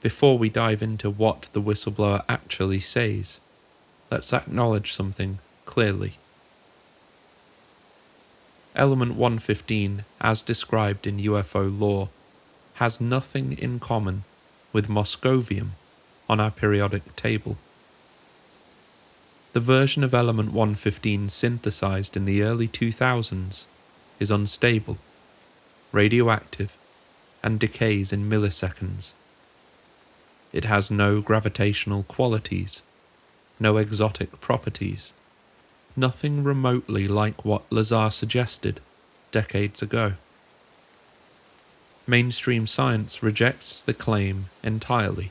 Before we dive into what the whistleblower actually says, let's acknowledge something clearly. Element 115, as described in UFO lore, has nothing in common with Moscovium on our periodic table. The version of Element 115 synthesized in the early 2000s is unstable, radioactive, and decays in milliseconds. It has no gravitational qualities, no exotic properties, nothing remotely like what Lazar suggested decades ago. Mainstream science rejects the claim entirely.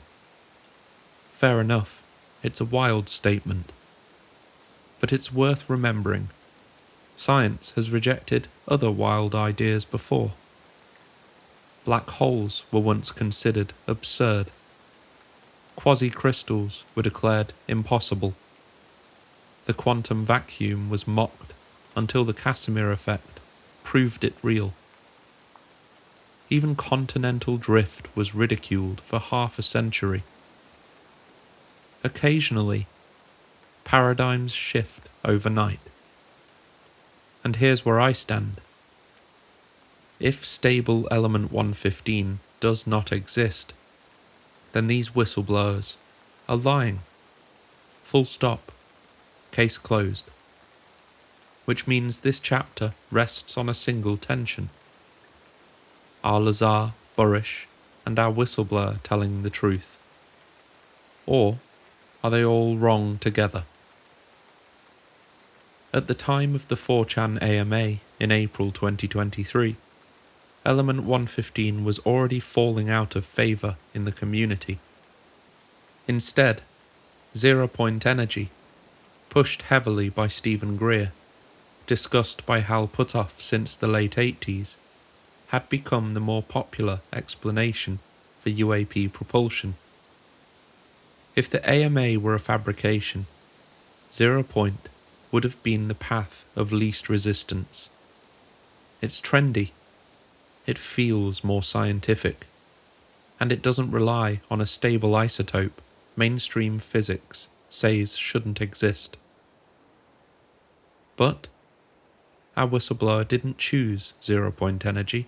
Fair enough, it's a wild statement. But it's worth remembering. Science has rejected other wild ideas before. Black holes were once considered absurd. Quasi-crystals were declared impossible. The quantum vacuum was mocked until the Casimir effect proved it real. Even continental drift was ridiculed for half a century. Occasionally, paradigms shift overnight. And here's where I stand. If stable Element 115 does not exist, then these whistleblowers are lying. Full stop. Case closed. Which means this chapter rests on a single tension. Are Lazar, Burrish, and our whistleblower telling the truth? Or are they all wrong together? At the time of the 4CHAN AMA in April 2023, Element 115 was already falling out of favour in the community. Instead, zero-point energy, pushed heavily by Stephen Greer, discussed by Hal Puthoff since the late 80s, had become the more popular explanation for UAP propulsion. If the AMA were a fabrication, zero-point would have been the path of least resistance. It's trendy, it feels more scientific, and it doesn't rely on a stable isotope mainstream physics says shouldn't exist. But our whistleblower didn't choose zero-point energy.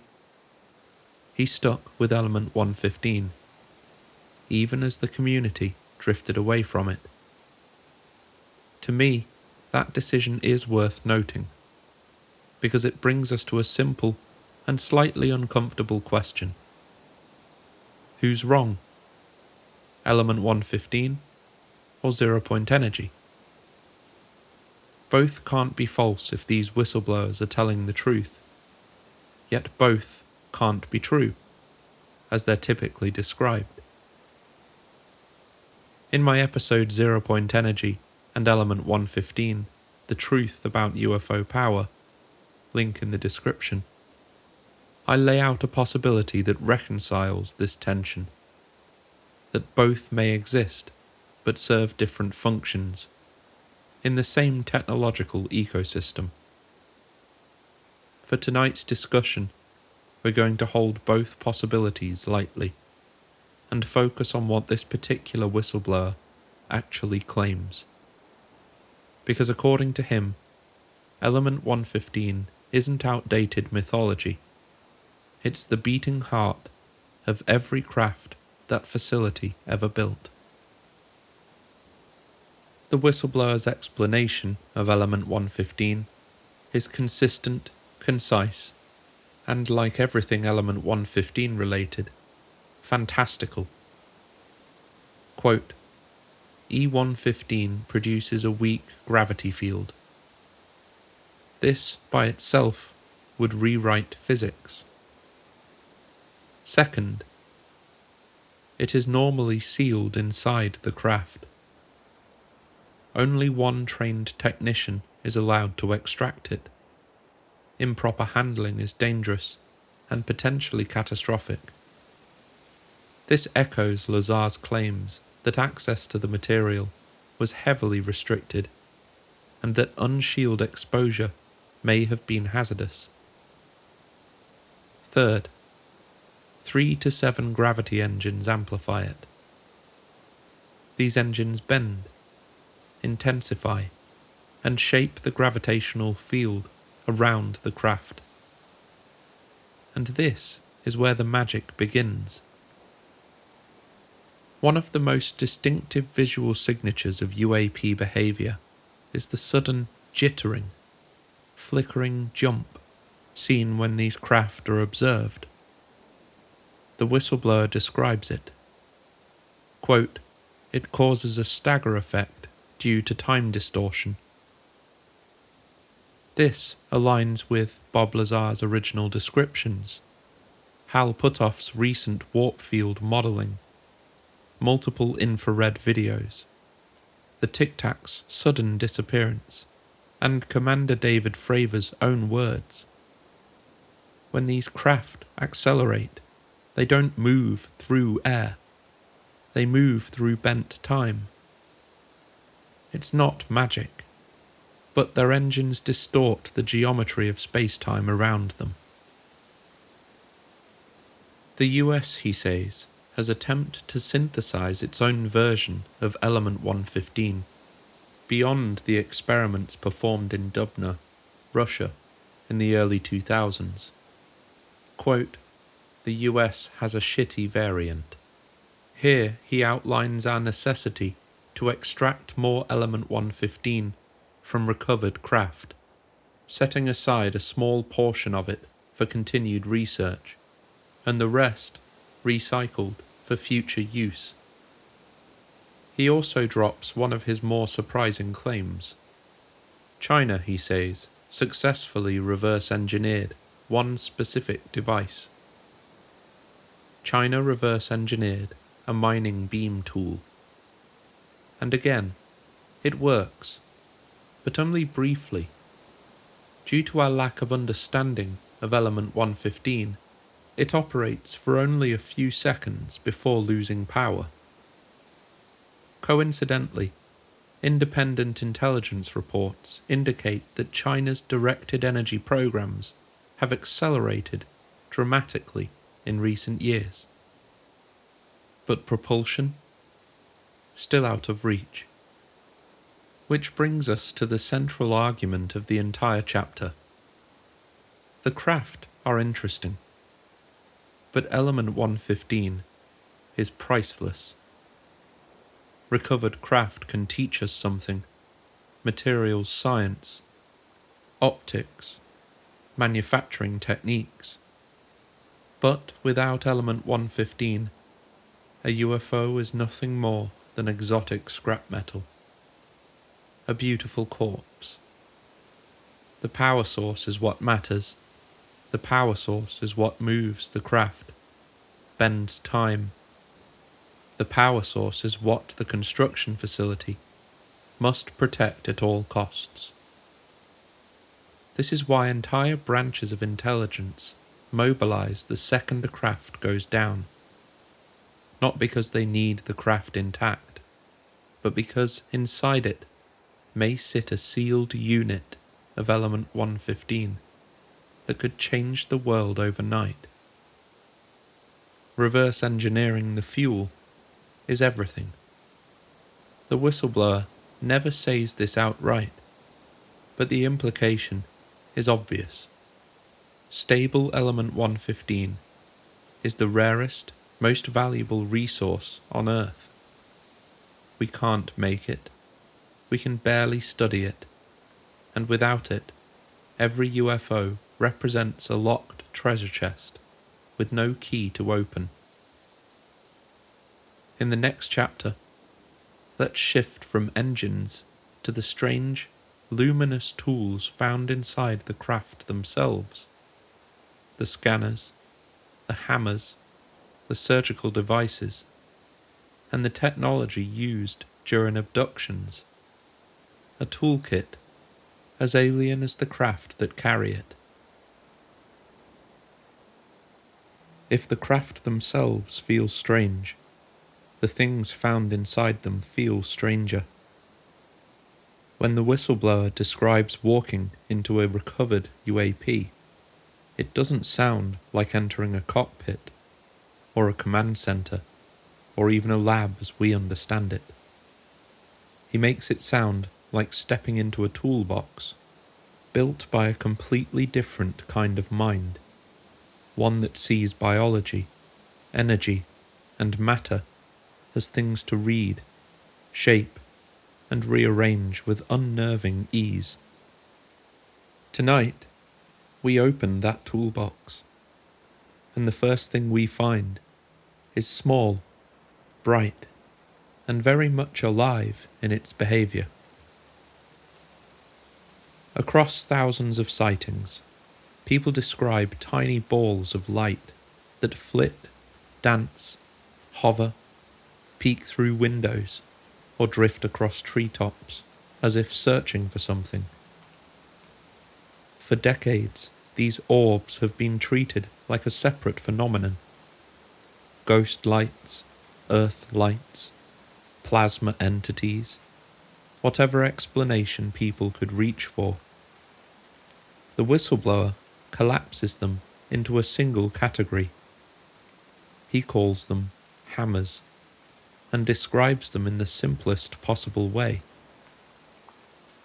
He stuck with Element 115, even as the community drifted away from it. To me, that decision is worth noting, because it brings us to a simple and slightly uncomfortable question. Who's wrong? Element 115 or zero-point energy? Both can't be false if these whistleblowers are telling the truth, yet both can't be true, as they're typically described. In my episode 0 Point Energy and Element 115, The Truth About UFO Power, link in the description, I lay out a possibility that reconciles this tension, that both may exist but serve different functions in the same technological ecosystem. For tonight's discussion, we're going to hold both possibilities lightly and focus on what this particular whistleblower actually claims. Because according to him, Element 115 isn't outdated mythology. It's the beating heart of every craft that facility ever built. The whistleblower's explanation of Element 115 is consistent, concise, and like everything Element 115 related, fantastical. Quote, E115 produces a weak gravity field. This by itself would rewrite physics. Second, it is normally sealed inside the craft. Only one trained technician is allowed to extract it. Improper handling is dangerous and potentially catastrophic. This echoes Lazar's claims that access to the material was heavily restricted and that unsheathed exposure may have been hazardous. Third, 3 to 7 gravity engines amplify it. These engines bend, intensify, and shape the gravitational field around the craft. And this is where the magic begins. One of the most distinctive visual signatures of UAP behaviour is the sudden jittering, flickering jump seen when these craft are observed. The whistleblower describes it. Quote, it causes a stagger effect due to time distortion. This aligns with Bob Lazar's original descriptions, Hal Puthoff's recent warp field modelling, multiple infrared videos, the Tic Tac's sudden disappearance, and Commander David Fravor's own words. When these craft accelerate, they don't move through air. They move through bent time. It's not magic, but their engines distort the geometry of space-time around them. The US, he says, has attempted to synthesize its own version of Element 115, beyond the experiments performed in Dubna, Russia, in the early 2000s. Quote, the US has a shitty variant. Here he outlines our necessity to extract more Element 115 from recovered craft, setting aside a small portion of it for continued research, and the rest recycled for future use. He also drops one of his more surprising claims. China, he says, successfully reverse-engineered one specific device. China reverse-engineered a mining beam tool. And again, it works, but only briefly. Due to our lack of understanding of Element 115, it operates for only a few seconds before losing power. Coincidentally, independent intelligence reports indicate that China's directed energy programs have accelerated dramatically in recent years. But propulsion? Still out of reach. Which brings us to the central argument of the entire chapter. The craft are interesting, but Element 115 is priceless. Recovered craft can teach us something: materials science, optics, manufacturing techniques. But without Element 115, a UFO is nothing more than exotic scrap metal. A beautiful corpse, The power source is what matters. The power source is what moves the craft, bends time. The power source is what the construction facility must protect at all costs. This is why entire branches of intelligence mobilize the second a craft goes down, not because they need the craft intact, but because inside it may sit a sealed unit of element 115 that could change the world overnight. Reverse engineering the fuel is everything. The whistleblower never says this outright, but the implication is obvious. Stable element 115 is the rarest, most valuable resource on Earth. We can't make it. We can barely study it. And without it, every UFO represents a locked treasure chest with no key to open. In the next chapter, let's shift from engines to the strange, luminous tools found inside the craft themselves. The scanners, the hammers, the surgical devices, and the technology used during abductions. A toolkit as alien as the craft that carry it. If the craft themselves feel strange, the things found inside them feel stranger. When the whistleblower describes walking into a recovered UAP, it doesn't sound like entering a cockpit, or a command center, or even a lab as we understand it. He makes it sound like stepping into a toolbox, built by a completely different kind of mind, one that sees biology, energy, and matter as things to read, shape, and rearrange with unnerving ease. Tonight, we open that toolbox, and the first thing we find is small, bright, and very much alive in its behaviour. Across thousands of sightings, people describe tiny balls of light that flit, dance, hover, peek through windows, or drift across treetops as if searching for something. For decades, these orbs have been treated like a separate phenomenon. Ghost lights, earth lights, plasma entities, whatever explanation people could reach for. The whistleblower collapses them into a single category. He calls them hammers, and describes them in the simplest possible way.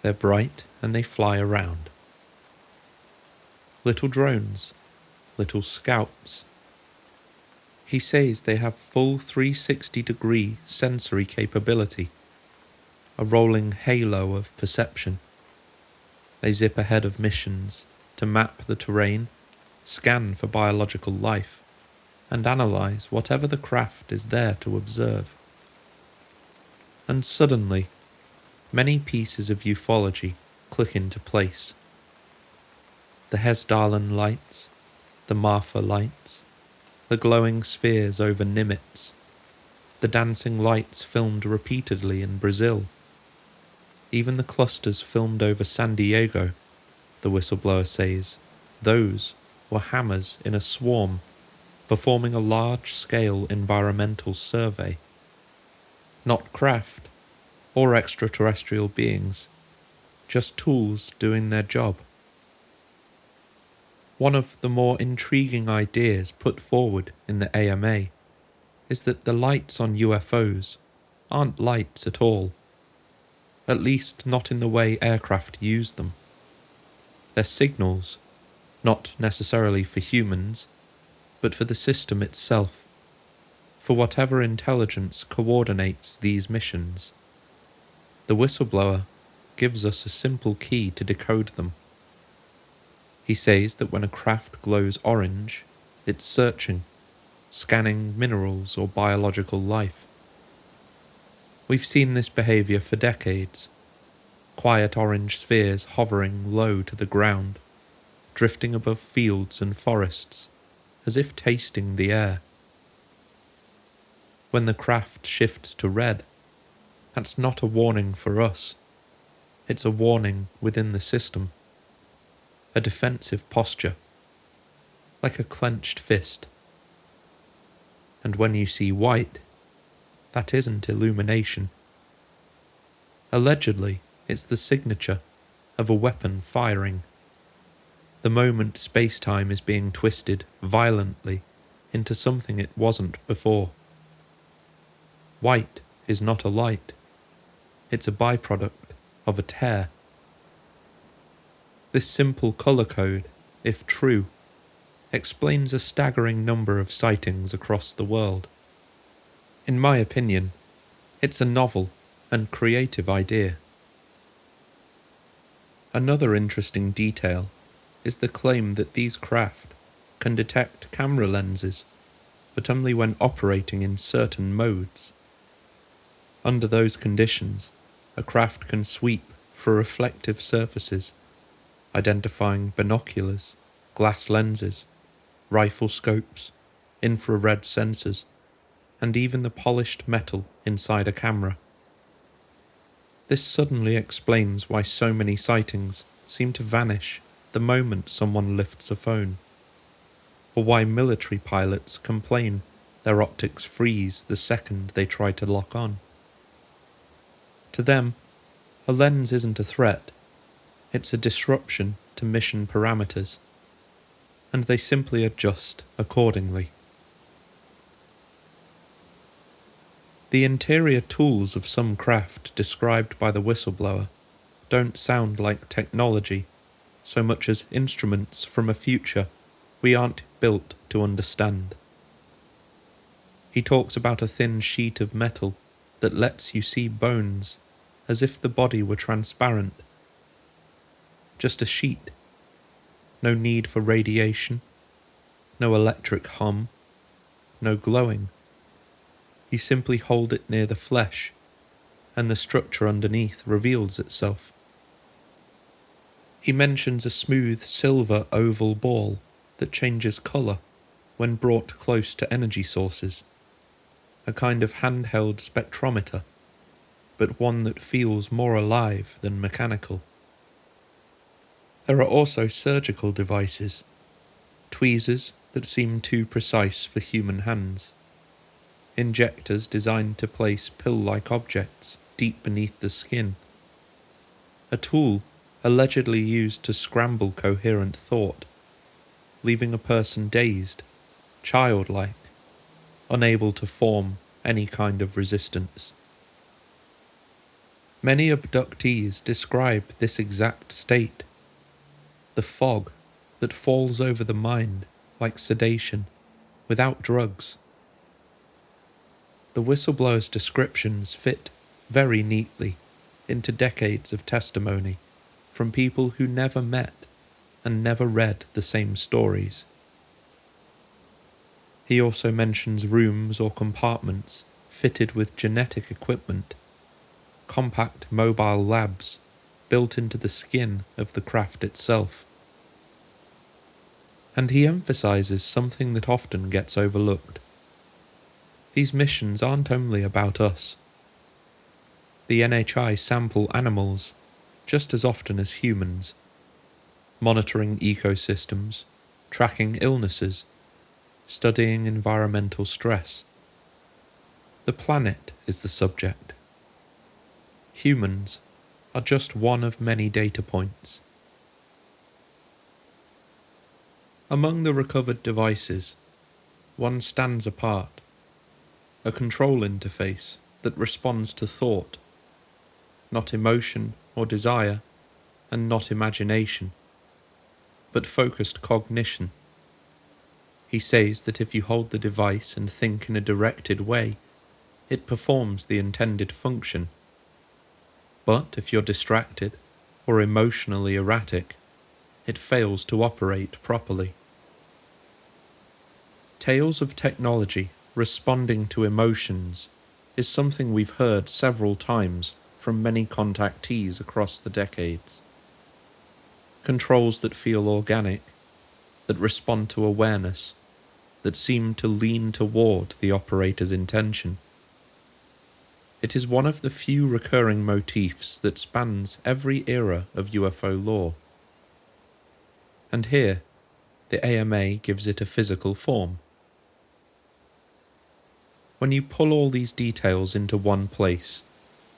They're bright and they fly around. Little drones, little scouts. He says they have full 360-degree sensory capability, a rolling halo of perception. They zip ahead of missions to map the terrain, scan for biological life, and analyze whatever the craft is there to observe. And suddenly, many pieces of ufology click into place. The Hesdalen lights, the Marfa lights, the glowing spheres over Nimitz, the dancing lights filmed repeatedly in Brazil, even the clusters filmed over San Diego, the whistleblower says, those were hammers in a swarm, performing a large-scale environmental survey. Not craft, or extraterrestrial beings, just tools doing their job. One of the more intriguing ideas put forward in the AMA is that the lights on UFOs aren't lights at all, at least not in the way aircraft use them. They're signals, not necessarily for humans, but for the system itself, for whatever intelligence coordinates these missions. The whistleblower gives us a simple key to decode them. He says that when a craft glows orange, it's searching, scanning minerals or biological life. We've seen this behaviour for decades. quiet orange spheres hovering low to the ground, drifting above fields and forests, as if tasting the air. When the craft shifts to red, that's not a warning for us. It's a warning within the system. A defensive posture, like a clenched fist. And when you see white, that isn't illumination. Allegedly, it's the signature of a weapon firing. The moment space-time is being twisted violently into something it wasn't before. White is not a light. It's a byproduct of a tear. This simple colour code, if true, explains a staggering number of sightings across the world. In my opinion, it's a novel and creative idea. Another interesting detail is the claim that these craft can detect camera lenses, but only when operating in certain modes. Under those conditions, a craft can sweep for reflective surfaces, identifying binoculars, glass lenses, rifle scopes, infrared sensors, and even the polished metal inside a camera. This suddenly explains why so many sightings seem to vanish the moment someone lifts a phone, or why military pilots complain their optics freeze the second they try to lock on. To them, a lens isn't a threat, it's a disruption to mission parameters, and they simply adjust accordingly. The interior tools of some craft described by the whistleblower don't sound like technology so much as instruments from a future we aren't built to understand. He talks about a thin sheet of metal that lets you see bones as if the body were transparent. Just a sheet. No need for radiation, no electric hum, no glowing. You simply hold it near the flesh, and the structure underneath reveals itself. He mentions a smooth silver oval ball that changes colour when brought close to energy sources, a kind of handheld spectrometer, but one that feels more alive than mechanical. There are also surgical devices, tweezers that seem too precise for human hands, injectors designed to place pill-like objects deep beneath the skin, a tool allegedly used to scramble coherent thought, leaving a person dazed, childlike, unable to form any kind of resistance. Many abductees describe this exact state, the fog that falls over the mind like sedation, without drugs. The whistleblower's descriptions fit very neatly into decades of testimony from people who never met and never read the same stories. He also mentions rooms or compartments fitted with genetic equipment, compact mobile labs built into the skin of the craft itself. And he emphasizes something that often gets overlooked. These missions aren't only about us. The NHI sample animals just as often as humans, monitoring ecosystems, tracking illnesses, studying environmental stress. The planet is the subject. Humans are just one of many data points. Among the recovered devices, one stands apart, a control interface that responds to thought, not emotion or desire, and not imagination, but focused cognition. He says that if you hold the device and think in a directed way, it performs the intended function. But if you're distracted or emotionally erratic, it fails to operate properly. Tales of technology responding to emotions is something we've heard several times from many contactees across the decades. Controls that feel organic, that respond to awareness, that seem to lean toward the operator's intention. It is one of the few recurring motifs that spans every era of UFO lore. And here, the AMA gives it a physical form. When you pull all these details into one place,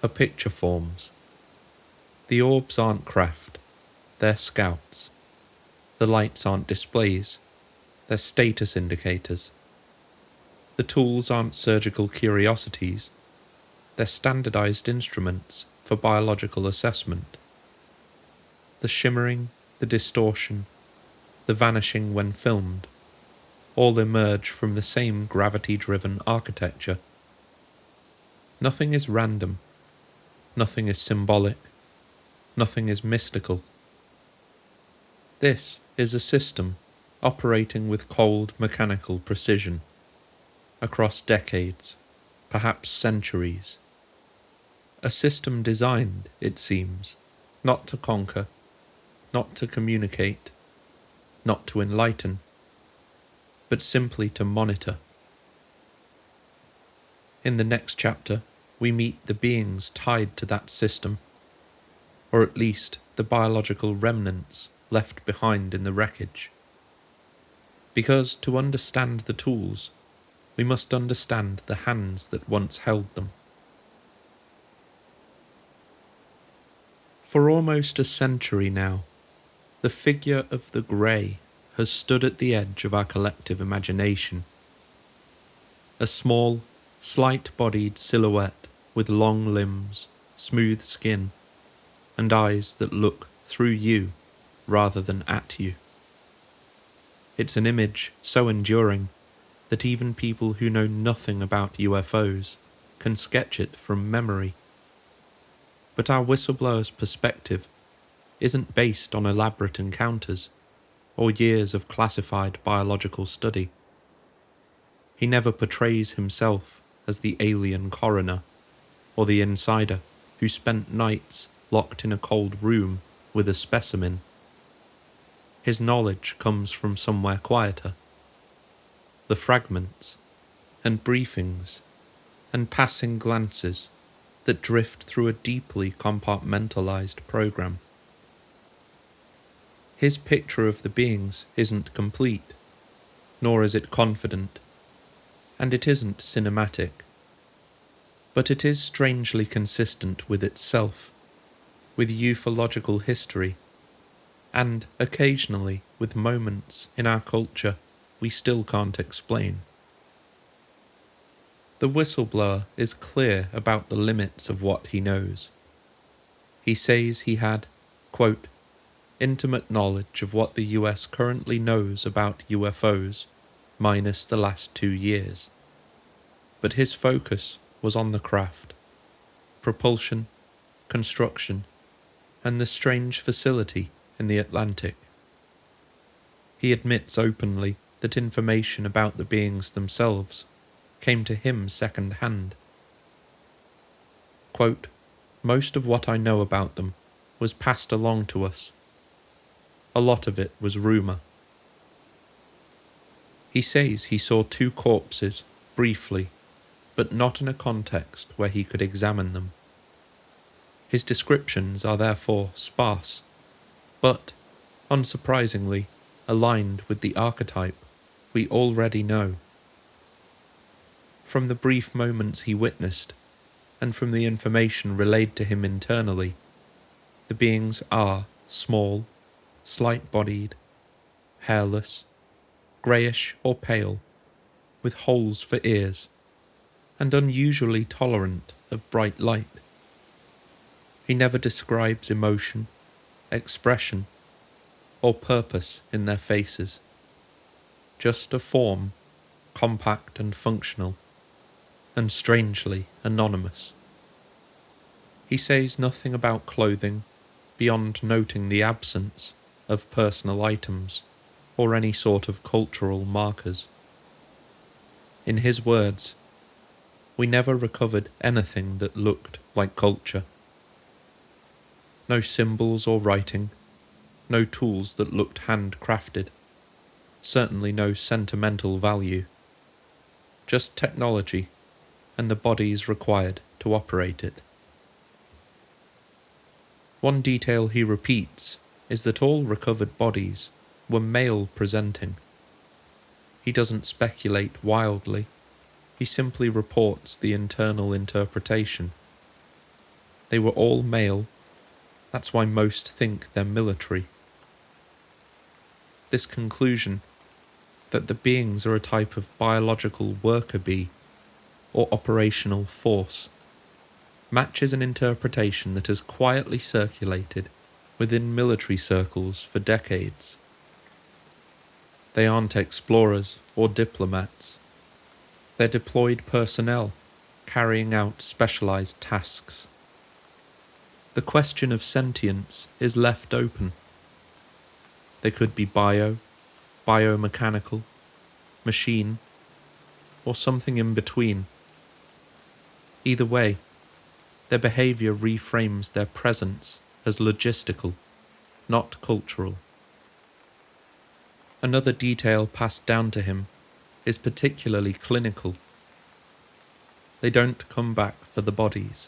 a picture forms. The orbs aren't craft, they're scouts. The lights aren't displays, they're status indicators. The tools aren't surgical curiosities, they're standardized instruments for biological assessment. The shimmering, the distortion, the vanishing when filmed, all emerge from the same gravity-driven architecture. Nothing is random, nothing is symbolic, nothing is mystical. This is a system operating with cold mechanical precision, across decades, perhaps centuries. A system designed, it seems, not to conquer, not to communicate, not to enlighten, but simply to monitor. In the next chapter, we meet the beings tied to that system, or at least the biological remnants left behind in the wreckage. Because to understand the tools, we must understand the hands that once held them. For almost a century now, the figure of the Grey has stood at the edge of our collective imagination. A small, slight-bodied silhouette with long limbs, smooth skin, and eyes that look through you rather than at you. It's an image so enduring that even people who know nothing about UFOs can sketch it from memory. But our whistleblower's perspective isn't based on elaborate encounters or years of classified biological study. He never portrays himself as the alien coroner or the insider who spent nights locked in a cold room with a specimen. His knowledge comes from somewhere quieter. The fragments and briefings and passing glances that drift through a deeply compartmentalized program. His picture of the beings isn't complete, nor is it confident, and it isn't cinematic, but it is strangely consistent with itself, with ufological history, and occasionally with moments in our culture we still can't explain. The whistleblower is clear about the limits of what he knows. He says he had, quote, intimate knowledge of what the US currently knows about UFOs, minus the last 2 years. But his focus was on the craft, propulsion, construction, and the strange facility in the Atlantic. He admits openly that information about the beings themselves came to him second-hand. Quote, most of what I know about them was passed along to us. A lot of it was rumour. He says he saw 2 corpses, briefly, but not in a context where he could examine them. His descriptions are therefore sparse, but, unsurprisingly, aligned with the archetype we already know. From the brief moments he witnessed, and from the information relayed to him internally, the beings are small, slight-bodied, hairless, greyish or pale, with holes for ears, and unusually tolerant of bright light. He never describes emotion, expression, or purpose in their faces. Just a form, compact and functional, and strangely anonymous. He says nothing about clothing, beyond noting the absence of personal items or any sort of cultural markers. In his words, we never recovered anything that looked like culture. No symbols or writing, no tools that looked handcrafted, certainly no sentimental value. Just technology and the bodies required to operate it. One detail he repeats is that all recovered bodies were male presenting. He doesn't speculate wildly, he simply reports the internal interpretation. They were all male, that's why most think they're military. This conclusion, that the beings are a type of biological worker bee, or operational force, matches an interpretation that has quietly circulated within military circles for decades. They aren't explorers or diplomats. They're deployed personnel, carrying out specialized tasks. The question of sentience is left open. They could be biomechanical, machine, or something in between. Either way, their behaviour reframes their presence as logistical, not cultural. Another detail passed down to him is particularly clinical. They don't come back for the bodies.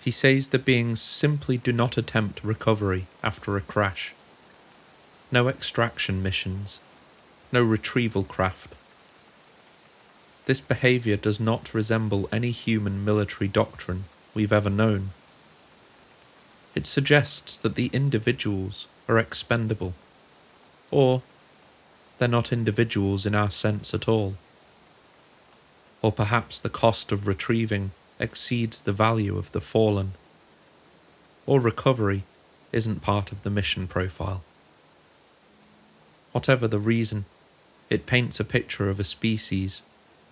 He says the beings simply do not attempt recovery after a crash. No extraction missions, no retrieval craft. This behaviour does not resemble any human military doctrine we've ever known. It suggests that the individuals are expendable, or they're not individuals in our sense at all. Or perhaps the cost of retrieving exceeds the value of the fallen, or recovery isn't part of the mission profile. Whatever the reason, it paints a picture of a species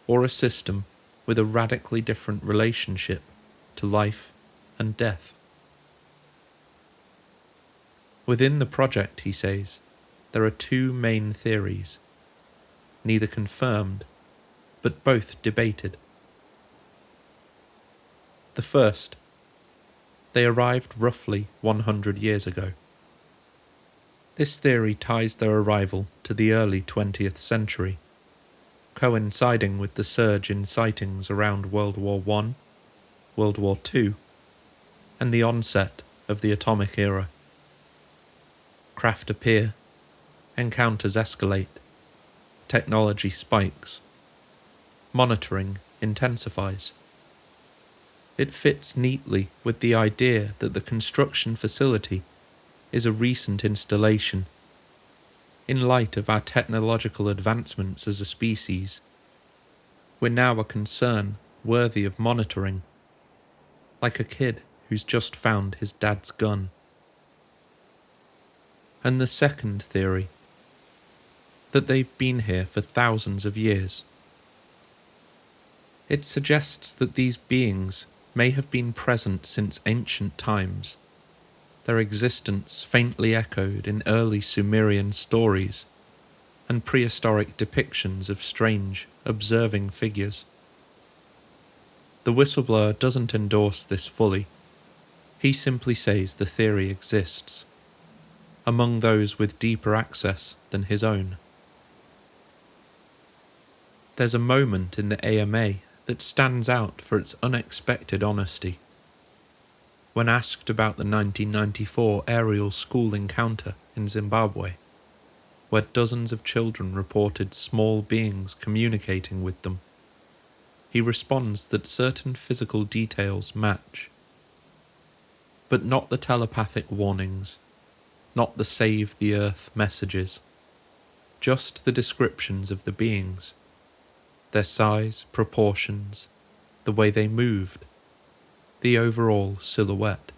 or a system with a radically different relationship to life and death. Within the project, he says, there are two main theories, neither confirmed, but both debated. The first, they arrived roughly 100 years ago. This theory ties their arrival to the early 20th century, coinciding with the surge in sightings around World War I, World War II, and the onset of the atomic era. Craft appear, encounters escalate, technology spikes, monitoring intensifies. It fits neatly with the idea that the construction facility is a recent installation. In light of our technological advancements as a species, we're now a concern worthy of monitoring, like a kid who's just found his dad's gun. And the second theory, that they've been here for thousands of years. It suggests that these beings may have been present since ancient times, their existence faintly echoed in early Sumerian stories and prehistoric depictions of strange, observing figures. The whistleblower doesn't endorse this fully. He simply says the theory exists, among those with deeper access than his own. There's a moment in the AMA that stands out for its unexpected honesty. When asked about the 1994 aerial school encounter in Zimbabwe, where dozens of children reported small beings communicating with them, he responds that certain physical details match, but not the telepathic warnings, not the save the earth messages, just the descriptions of the beings, their size, proportions, the way they moved, the overall silhouette.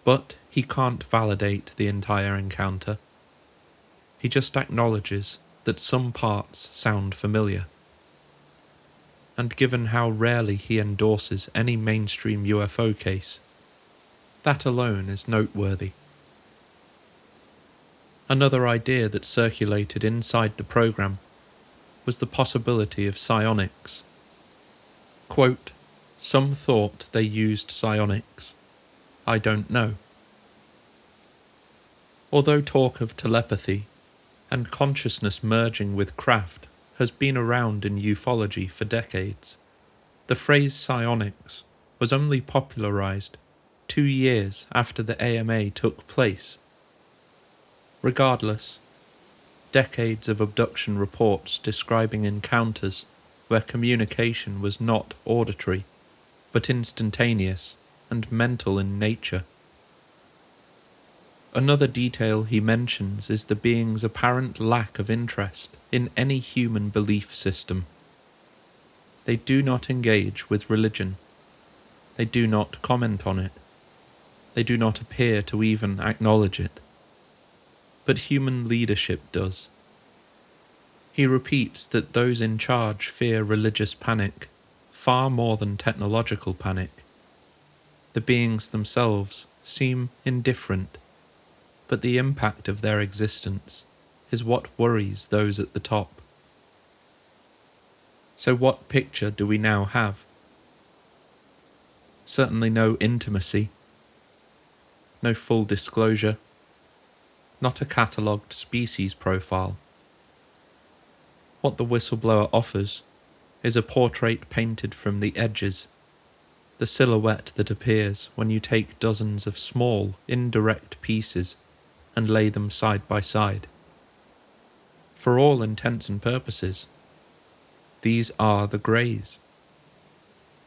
But he can't validate the entire encounter. He just acknowledges that some parts sound familiar. And given how rarely he endorses any mainstream UFO case, that alone is noteworthy. Another idea that circulated inside the program was the possibility of psionics. Quote, some thought they used psionics, I don't know. Although talk of telepathy and consciousness merging with craft has been around in ufology for decades, the phrase psionics was only popularized 2 years after the AMA took place. Regardless, decades of abduction reports describing encounters where communication was not auditory, but instantaneous and mental in nature. Another detail he mentions is the being's apparent lack of interest in any human belief system. They do not engage with religion. They do not comment on it. They do not appear to even acknowledge it. But human leadership does. He repeats that those in charge fear religious panic far more than technological panic. The beings themselves seem indifferent, but the impact of their existence is what worries those at the top. So what picture do we now have? Certainly no intimacy, no full disclosure, not a catalogued species profile. What the whistleblower offers is a portrait painted from the edges, the silhouette that appears when you take dozens of small, indirect pieces and lay them side by side. For all intents and purposes, these are the greys.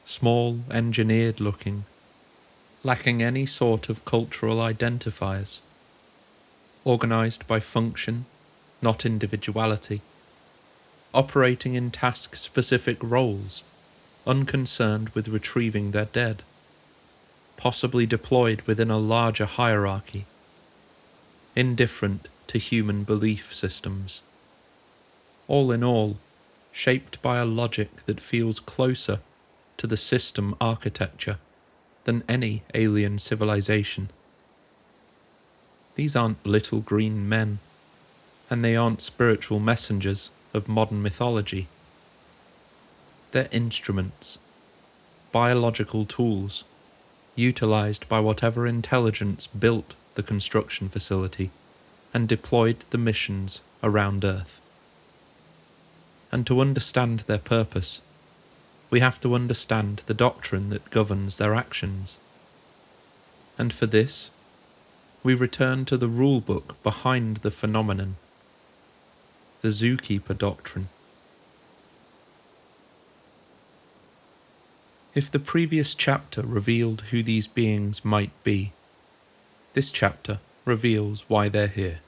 Small, engineered looking, lacking any sort of cultural identifiers, organised by function, not individuality, operating in task-specific roles, unconcerned with retrieving their dead, possibly deployed within a larger hierarchy, indifferent to human belief systems. All in all, shaped by a logic that feels closer to the system architecture than any alien civilization. These aren't little green men, and they aren't spiritual messengers of modern mythology. They're instruments, biological tools, utilized by whatever intelligence built the construction facility and deployed the missions around Earth. And to understand their purpose, we have to understand the doctrine that governs their actions. And for this, we return to the rulebook behind the phenomenon, the Zookeeper Doctrine. If the previous chapter revealed who these beings might be, this chapter reveals why they're here.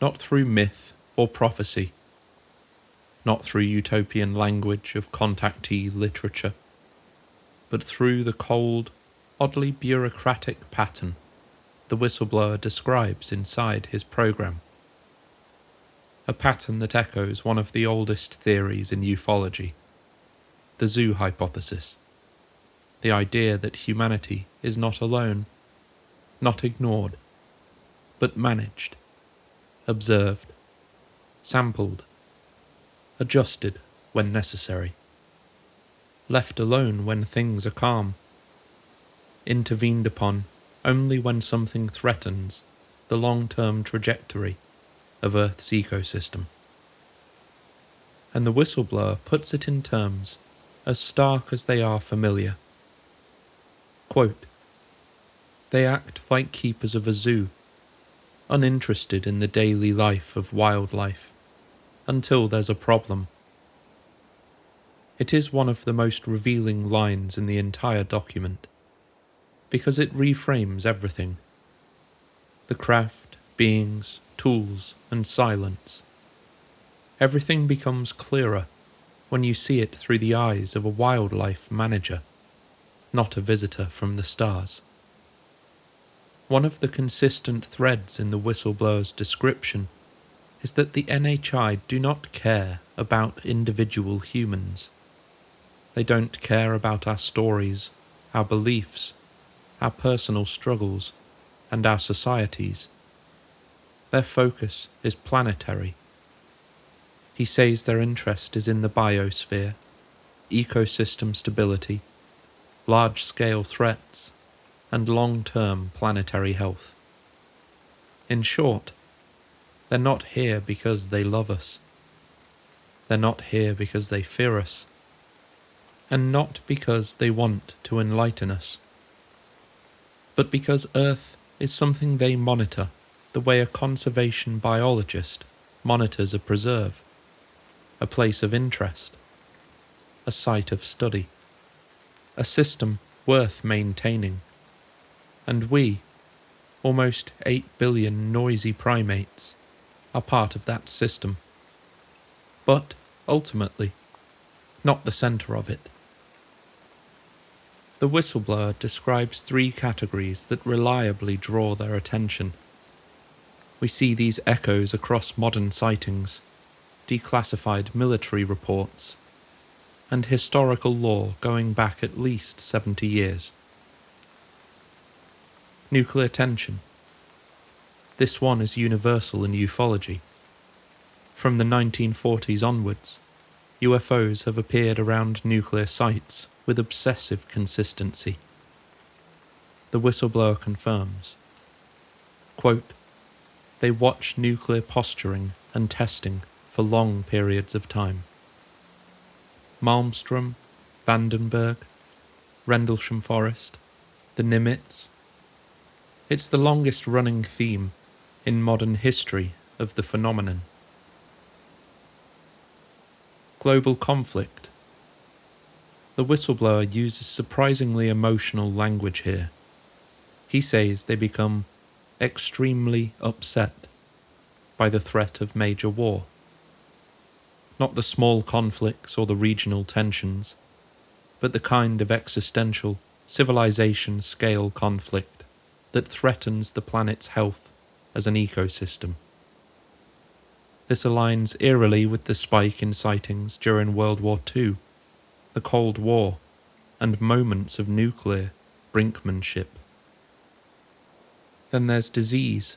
Not through myth or prophecy, not through utopian language of contactee literature, but through the cold, oddly bureaucratic pattern the whistleblower describes inside his program. A pattern that echoes one of the oldest theories in ufology, the zoo hypothesis, the idea that humanity is not alone, not ignored, but managed, observed, sampled, adjusted when necessary, left alone when things are calm, intervened upon only when something threatens the long-term trajectory of Earth's ecosystem. And the whistleblower puts it in terms as stark as they are familiar. Quote, "They act like keepers of a zoo, uninterested in the daily life of wildlife, until there's a problem." It is one of the most revealing lines in the entire document, because it reframes everything. The craft, beings, tools, and silence. Everything becomes clearer when you see it through the eyes of a wildlife manager, not a visitor from the stars. One of the consistent threads in the whistleblower's description is that the NHI do not care about individual humans. They don't care about our stories, our beliefs, our personal struggles, and our societies. Their focus is planetary. He says their interest is in the biosphere, ecosystem stability, large-scale threats, and long-term planetary health. In short, they're not here because they love us. They're not here because they fear us, and not because they want to enlighten us, but because Earth is something they monitor the way a conservation biologist monitors a preserve, a place of interest, a site of study, a system worth maintaining. And we, almost 8 billion noisy primates, are part of that system. But, ultimately, not the centre of it. The whistleblower describes 3 categories that reliably draw their attention. We see these echoes across modern sightings, declassified military reports, and historical lore going back at least 70 years. Nuclear tension. This one is universal in ufology. From the 1940s onwards, UFOs have appeared around nuclear sites with obsessive consistency. The whistleblower confirms, quote, "They watch nuclear posturing and testing for long periods of time. Malmstrom, Vandenberg, Rendlesham Forest, the Nimitz. It's the longest running theme in modern history of the phenomenon." Global conflict. The whistleblower uses surprisingly emotional language here. He says they become extremely upset by the threat of major war. Not the small conflicts or the regional tensions, but the kind of existential, civilization-scale conflict that threatens the planet's health as an ecosystem. This aligns eerily with the spike in sightings during World War II, the Cold War, and moments of nuclear brinkmanship. Then there's disease.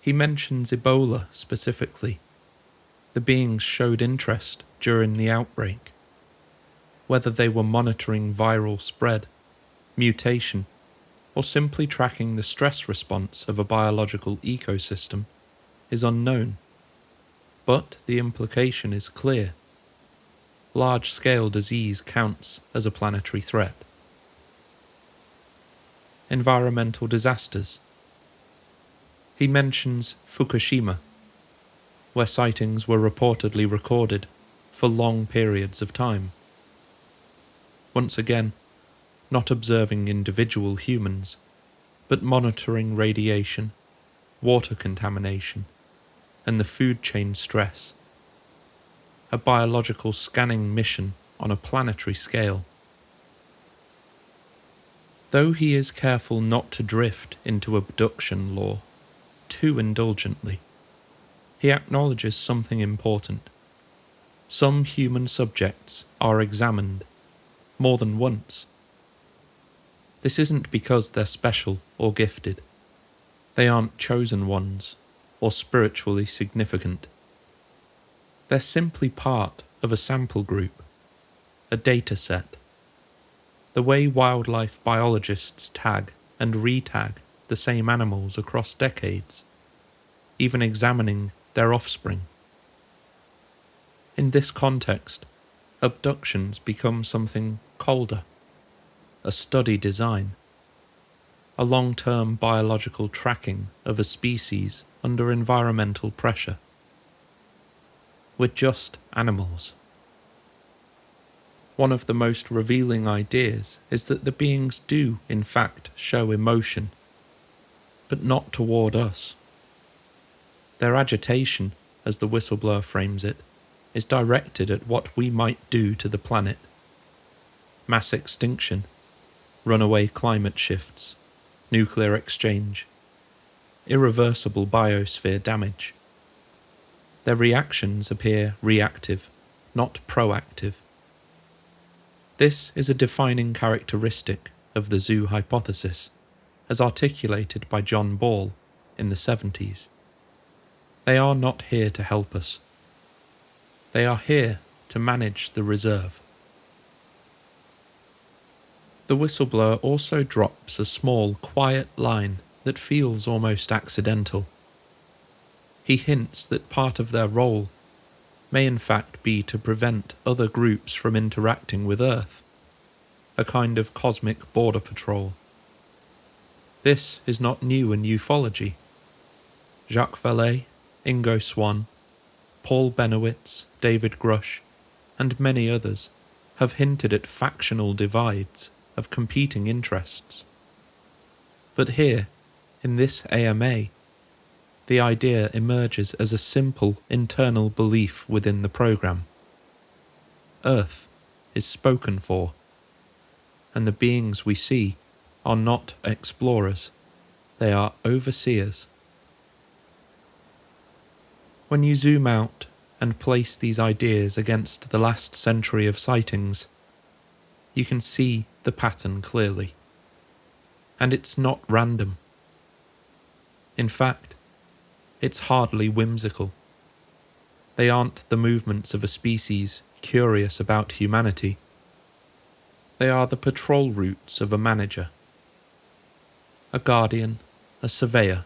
He mentions Ebola specifically. The beings showed interest during the outbreak. Whether they were monitoring viral spread, mutation, or simply tracking the stress response of a biological ecosystem is unknown. But the implication is clear. Large-scale disease counts as a planetary threat. Environmental disasters. He mentions Fukushima, where sightings were reportedly recorded for long periods of time. Once again, not observing individual humans, but monitoring radiation, water contamination, and the food chain stress. A biological scanning mission on a planetary scale. Though he is careful not to drift into abduction lore too indulgently, he acknowledges something important. Some human subjects are examined more than once. This isn't because they're special or gifted. They aren't chosen ones or spiritually significant. They're simply part of a sample group, a data set. The way wildlife biologists tag and re-tag the same animals across decades, even examining their offspring. In this context, abductions become something colder, a study design, a long-term biological tracking of a species under environmental pressure. We're just animals. One of the most revealing ideas is that the beings do, in fact, show emotion, but not toward us. Their agitation, as the whistleblower frames it, is directed at what we might do to the planet. Mass extinction, runaway climate shifts, nuclear exchange, irreversible biosphere damage. Their reactions appear reactive, not proactive. This is a defining characteristic of the zoo hypothesis, as articulated by John Ball in the 70s. They are not here to help us. They are here to manage the reserve. The whistleblower also drops a small, quiet line that feels almost accidental. He hints that part of their role may in fact be to prevent other groups from interacting with Earth, a kind of cosmic border patrol. This is not new in ufology. Jacques Vallée, Ingo Swann, Paul Benowitz, David Grush, and many others have hinted at factional divides of competing interests. But here, in this AMA, the idea emerges as a simple internal belief within the program. Earth is spoken for, and the beings we see are not explorers, they are overseers. When you zoom out and place these ideas against the last century of sightings, you can see the pattern clearly. And it's not random. In fact, it's hardly whimsical. They aren't the movements of a species curious about humanity. They are the patrol routes of a manager, a guardian, a surveyor,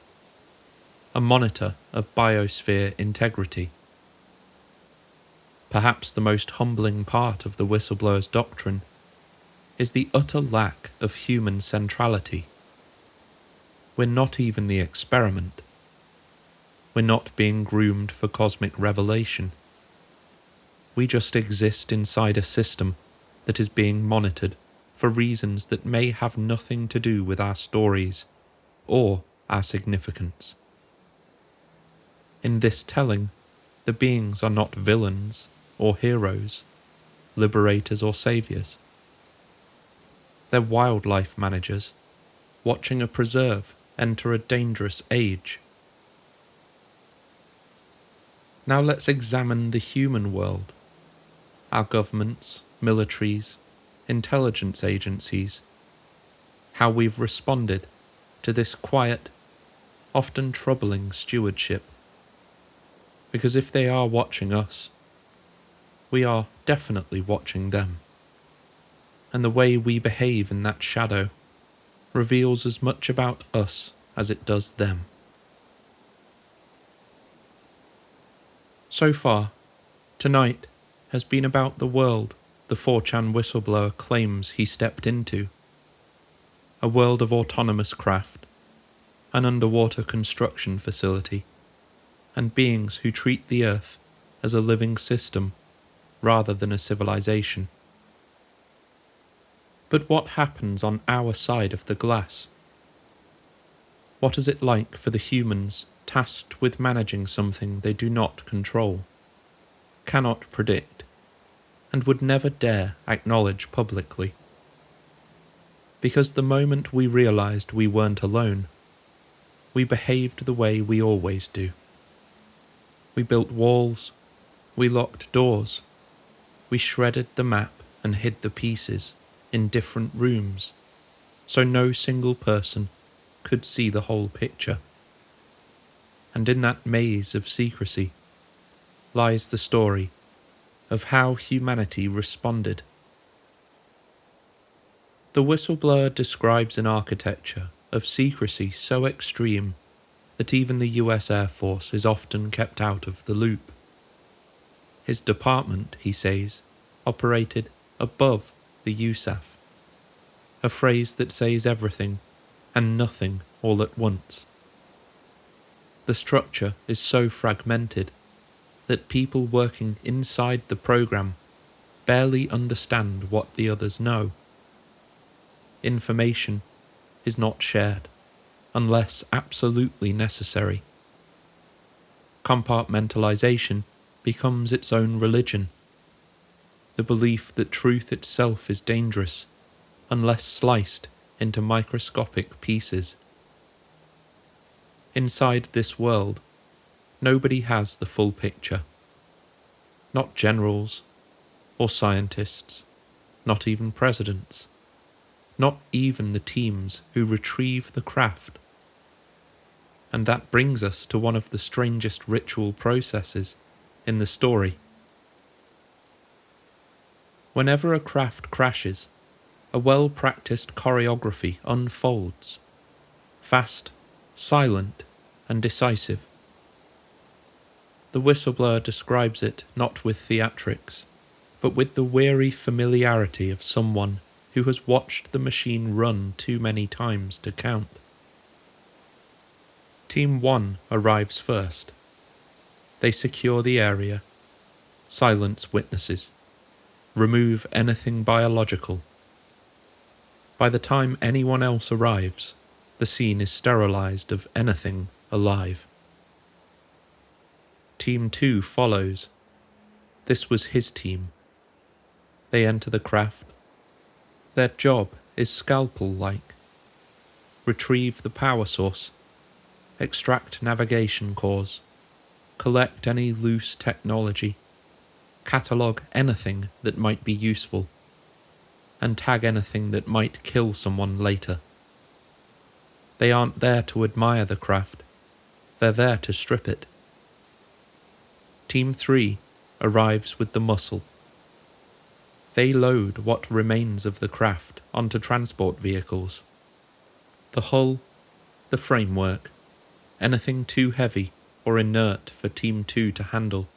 a monitor of biosphere integrity. Perhaps the most humbling part of the whistleblower's doctrine is the utter lack of human centrality. We're not even the experiment. We're not being groomed for cosmic revelation. We just exist inside a system that is being monitored for reasons that may have nothing to do with our stories or our significance. In this telling, the beings are not villains or heroes, liberators or saviours. They're wildlife managers, watching a preserve enter a dangerous age. Now let's examine the human world, our governments, militaries, intelligence agencies, how we've responded to this quiet, often troubling stewardship. Because if they are watching us, we are definitely watching them. And the way we behave in that shadow reveals as much about us as it does them. So far, tonight has been about the world the 4CHAN whistleblower claims he stepped into. A world of autonomous craft, an underwater construction facility, and beings who treat the Earth as a living system rather than a civilization. But what happens on our side of the glass? What is it like for the humans tasked with managing something they do not control, cannot predict, and would never dare acknowledge publicly? Because the moment we realized we weren't alone, we behaved the way we always do. We built walls, we locked doors, we shredded the map and hid the pieces in different rooms, so no single person could see the whole picture. And in that maze of secrecy lies the story of how humanity responded. The whistleblower describes an architecture of secrecy so extreme that even the US Air Force is often kept out of the loop. His department, he says, operated above the USAF, a phrase that says everything and nothing all at once. The structure is so fragmented that people working inside the program barely understand what the others know. Information is not shared unless absolutely necessary. Compartmentalization becomes its own religion, the belief that truth itself is dangerous unless sliced into microscopic pieces. Inside this world, nobody has the full picture. Not generals or scientists, not even presidents, not even the teams who retrieve the craft. And that brings us to one of the strangest ritual processes in the story. Whenever a craft crashes, a well-practiced choreography unfolds, fast, silent, and decisive. The whistleblower describes it not with theatrics, but with the weary familiarity of someone who has watched the machine run too many times to count. Team 1 arrives first. They secure the area, silence witnesses, remove anything biological. By the time anyone else arrives, the scene is sterilized of anything alive. Team 2 follows. This was his team. They enter the craft. Their job is scalpel-like. Retrieve the power source, extract navigation cores, collect any loose technology, catalogue anything that might be useful, and tag anything that might kill someone later. They aren't there to admire the craft, they're there to strip it. Team 3 arrives with the muscle. They load what remains of the craft onto transport vehicles. The hull, the framework, anything too heavy or inert for Team 2 to handle.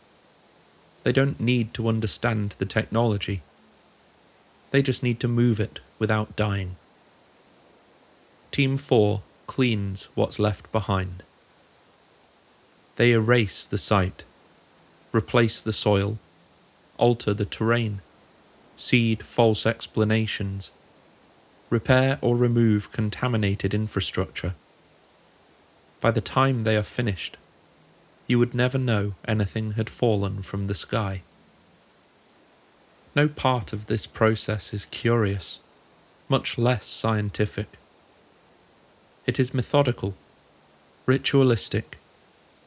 They don't need to understand the technology. They just need to move it without dying. Team 4 cleans what's left behind. They erase the site, replace the soil, alter the terrain, seed false explanations, repair or remove contaminated infrastructure. By the time they are finished, you would never know anything had fallen from the sky. No part of this process is curious, much less scientific. It is methodical, ritualistic,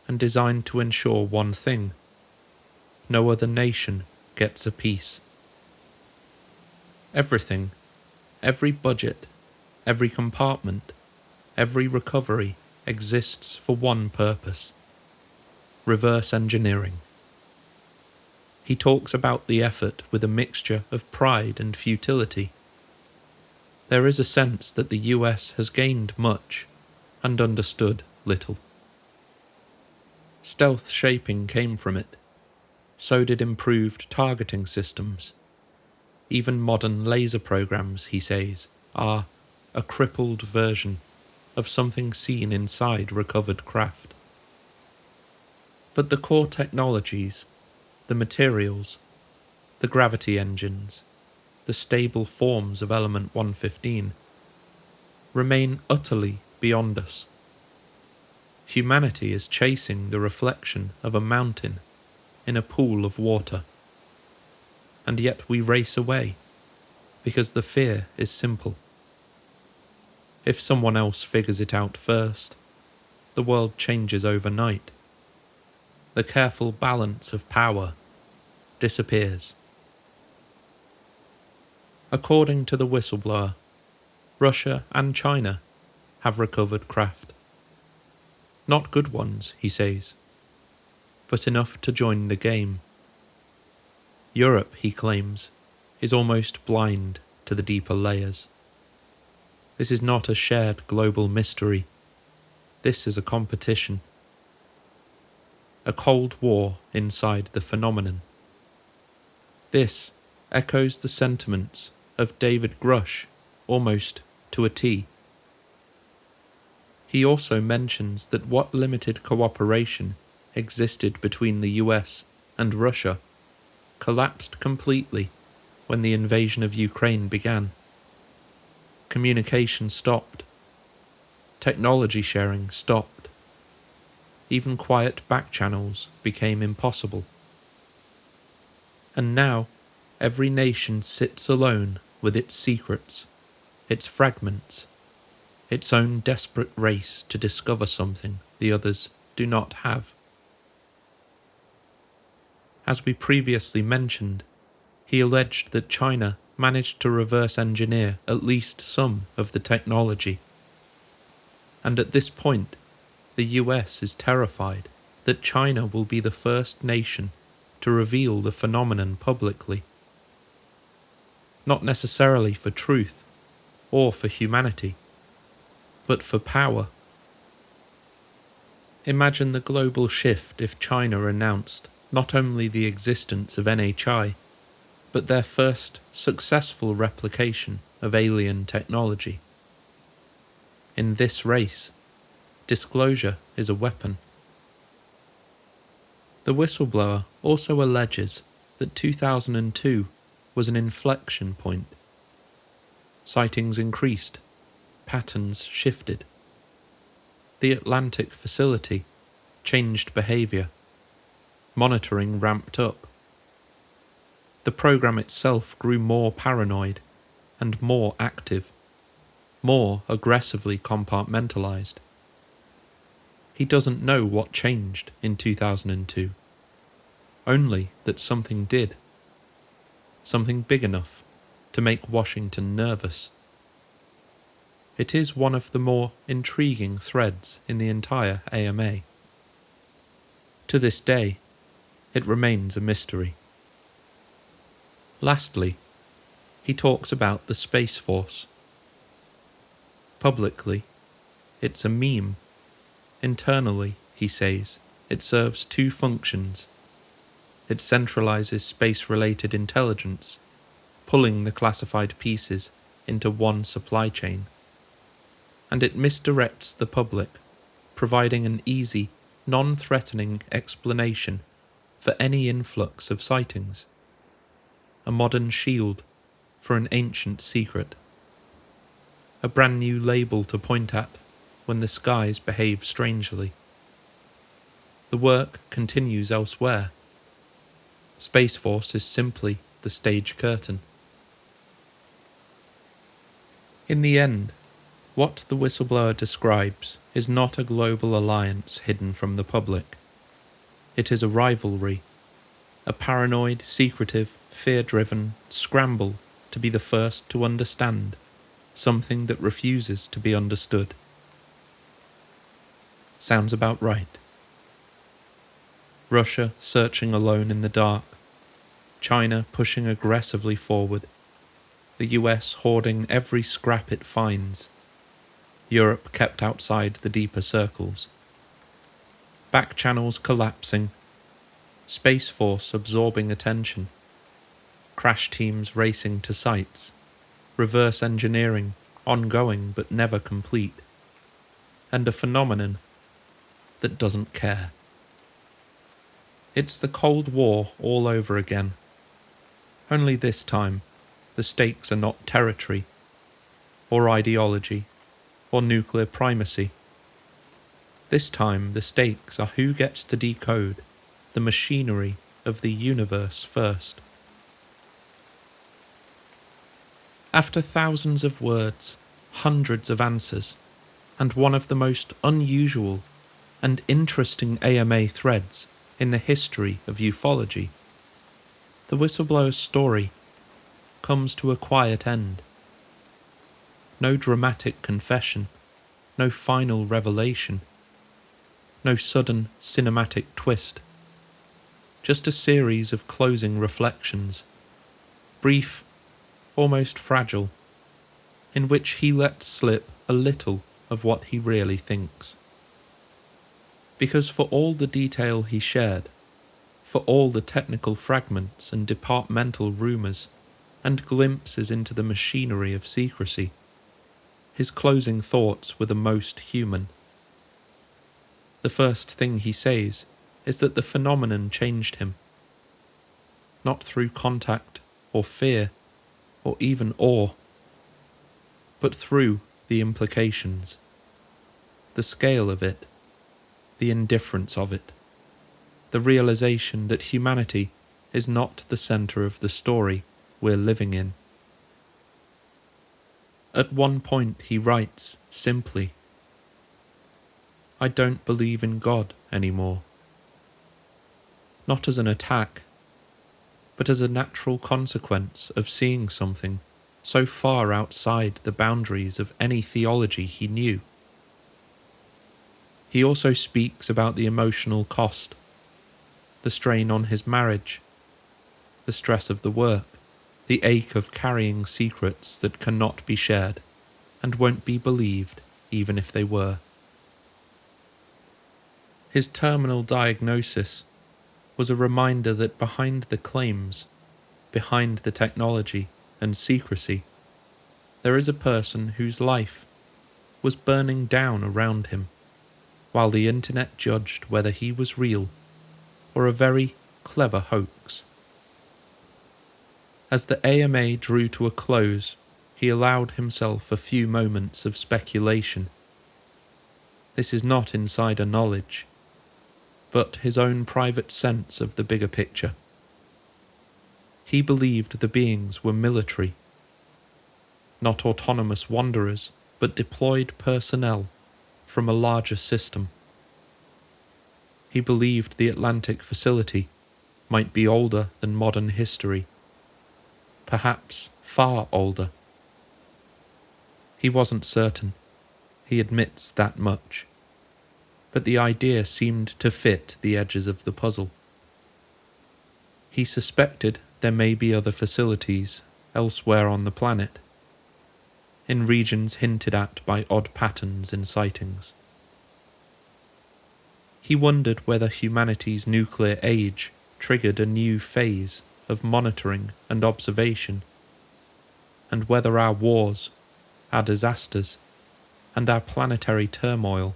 and designed to ensure one thing: no other nation gets a piece. Everything, every budget, every compartment, every recovery exists for one purpose: reverse engineering. He talks about the effort with a mixture of pride and futility. There is a sense that the US has gained much and understood little. Stealth shaping came from it. So did improved targeting systems. Even modern laser programs, he says, are a crippled version of something seen inside recovered craft. But the core technologies, the materials, the gravity engines, the stable forms of Element 115, remain utterly beyond us. Humanity is chasing the reflection of a mountain in a pool of water, and yet we race away, because the fear is simple. If someone else figures it out first, the world changes overnight. The careful balance of power disappears. According to the whistleblower, Russia and China have recovered craft. Not good ones, he says, but enough to join the game. Europe, he claims, is almost blind to the deeper layers. This is not a shared global mystery. This is a competition. A cold war inside the phenomenon. This echoes the sentiments of David Grush almost to a T. He also mentions that what limited cooperation existed between the US and Russia collapsed completely when the invasion of Ukraine began. Communication stopped. Technology sharing stopped. Even quiet back channels became impossible. And now, every nation sits alone with its secrets, its fragments, its own desperate race to discover something the others do not have. As we previously mentioned, he alleged that China managed to reverse engineer at least some of the technology. And at this point, the US is terrified that China will be the first nation to reveal the phenomenon publicly. not necessarily for truth or for humanity, but for power. Imagine the global shift if China announced not only the existence of NHI, but their first successful replication of alien technology. In this race, disclosure is a weapon. The whistleblower also alleges that 2002 was an inflection point. Sightings increased, patterns shifted. The Atlantic facility changed behaviour. Monitoring ramped up. The program itself grew more paranoid and more active, more aggressively compartmentalized. He doesn't know what changed in 2002, only that something did, something big enough to make Washington nervous. It is one of the more intriguing threads in the entire AMA. To this day, it remains a mystery. Lastly, he talks about the Space Force. Publicly, it's a meme. Internally, he says, it serves two functions. It centralizes space-related intelligence, pulling the classified pieces into one supply chain. And it misdirects the public, providing an easy, non-threatening explanation for any influx of sightings. A modern shield for an ancient secret. A brand new label to point at when the skies behave strangely. The work continues elsewhere. Space Force is simply the stage curtain. In the end, what the whistleblower describes is not a global alliance hidden from the public. It is a rivalry, a paranoid, secretive, fear-driven scramble to be the first to understand something that refuses to be understood. Sounds about right. Russia searching alone in the dark, China pushing aggressively forward, the US hoarding every scrap it finds, Europe kept outside the deeper circles, back channels collapsing, Space Force absorbing attention, crash teams racing to sites, reverse engineering ongoing but never complete, and a phenomenon that doesn't care. It's the Cold War all over again. Only this time, the stakes are not territory, or ideology, or nuclear primacy. This time the stakes are who gets to decode the machinery of the universe first. After thousands of words, hundreds of answers, and one of the most unusual and interesting AMA threads in the history of ufology, the whistleblower's story comes to a quiet end. No dramatic confession, no final revelation, no sudden cinematic twist, just a series of closing reflections, brief, almost fragile, in which he lets slip a little of what he really thinks. Because for all the detail he shared, for all the technical fragments and departmental rumours, and glimpses into the machinery of secrecy, his closing thoughts were the most human. The first thing he says is that the phenomenon changed him, not through contact or fear or even awe, but through the implications, the scale of it, the indifference of it, the realization that humanity is not the centre of the story we're living in. At one point he writes, simply, "I don't believe in God anymore." Not as an attack, but as a natural consequence of seeing something so far outside the boundaries of any theology he knew. He also speaks about the emotional cost, the strain on his marriage, the stress of the work, the ache of carrying secrets that cannot be shared and won't be believed even if they were. His terminal diagnosis was a reminder that behind the claims, behind the technology and secrecy, there is a person whose life was burning down around him, while the internet judged whether he was real or a very clever hoax. As the AMA drew to a close, he allowed himself a few moments of speculation. This is not insider knowledge, but his own private sense of the bigger picture. He believed the beings were military, not autonomous wanderers, but deployed personnel from a larger system. He believed the Atlantic facility might be older than modern history, perhaps far older. He wasn't certain, he admits that much, but the idea seemed to fit the edges of the puzzle. He suspected there may be other facilities elsewhere on the planet, in regions hinted at by odd patterns in sightings. He wondered whether humanity's nuclear age triggered a new phase of monitoring and observation, and whether our wars, our disasters, and our planetary turmoil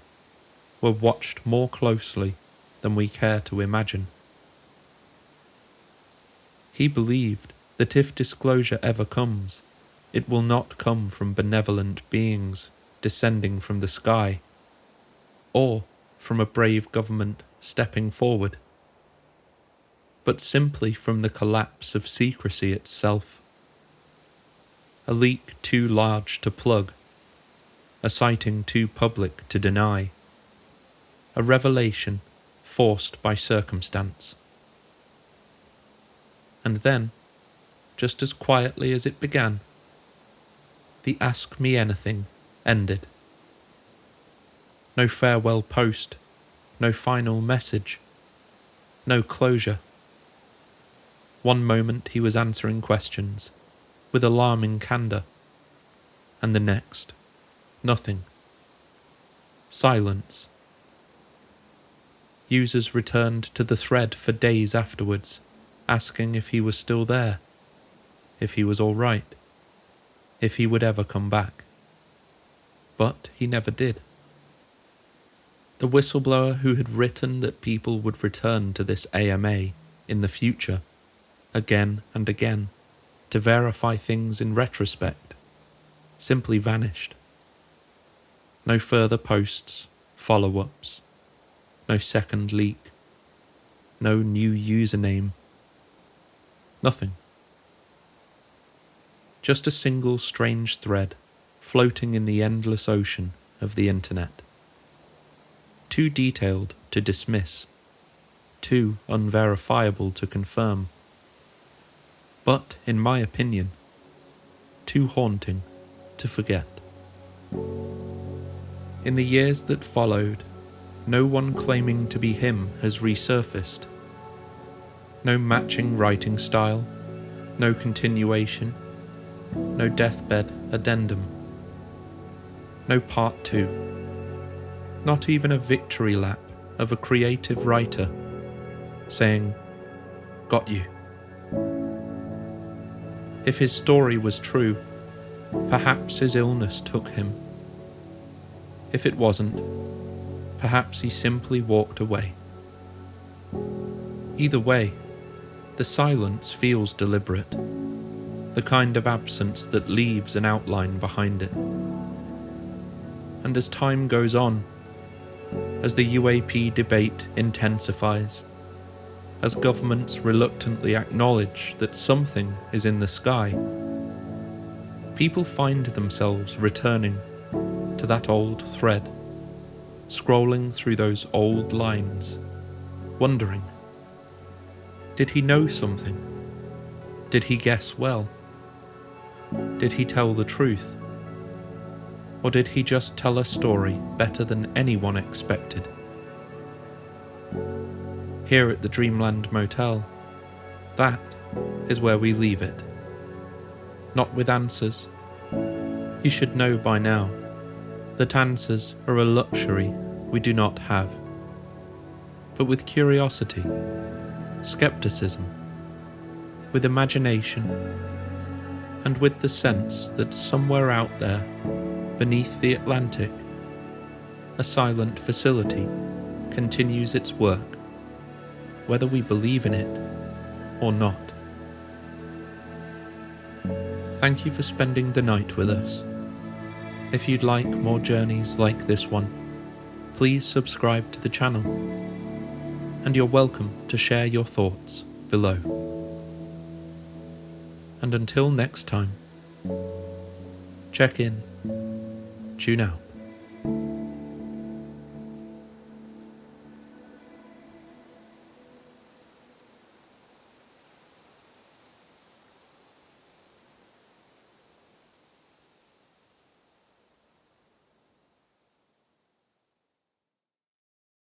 were watched more closely than we care to imagine. He believed that if disclosure ever comes, it will not come from benevolent beings descending from the sky, or from a brave government stepping forward, but simply from the collapse of secrecy itself. A leak too large to plug, a sighting too public to deny, a revelation forced by circumstance. And then, just as quietly as it began, the Ask Me Anything ended. No farewell post, no final message, no closure. One moment he was answering questions with alarming candour, and the next, nothing. Silence. Users returned to the thread for days afterwards, asking if he was still there, if he was all right, if he would ever come back. But he never did. The whistleblower who had written that people would return to this AMA in the future, again and again, to verify things in retrospect, simply vanished. No further posts, follow-ups, no second leak, no new username, nothing. Just a single strange thread floating in the endless ocean of the internet. Too detailed to dismiss, too unverifiable to confirm, but, in my opinion, too haunting to forget. In the years that followed, no one claiming to be him has resurfaced. No matching writing style, no continuation, no deathbed addendum, no part 2. Not even a victory lap of a creative writer saying, "Got you." If his story was true, perhaps his illness took him. If it wasn't, perhaps he simply walked away. Either way, the silence feels deliberate, the kind of absence that leaves an outline behind it. And as time goes on, as the UAP debate intensifies, as governments reluctantly acknowledge that something is in the sky, people find themselves returning to that old thread, scrolling through those old lines, wondering, did he know something? Did he guess well? Did he tell the truth? Or did he just tell a story better than anyone expected? Here at the Dreamland Motel, that is where we leave it. not with answers. You should know by now that answers are a luxury we do not have. But with curiosity, skepticism, with imagination, and with the sense that somewhere out there, beneath the Atlantic, a silent facility continues its work, whether we believe in it or not. Thank you for spending the night with us. If you'd like more journeys like this one, please subscribe to the channel, and you're welcome to share your thoughts below. And until next time, check in, tune out.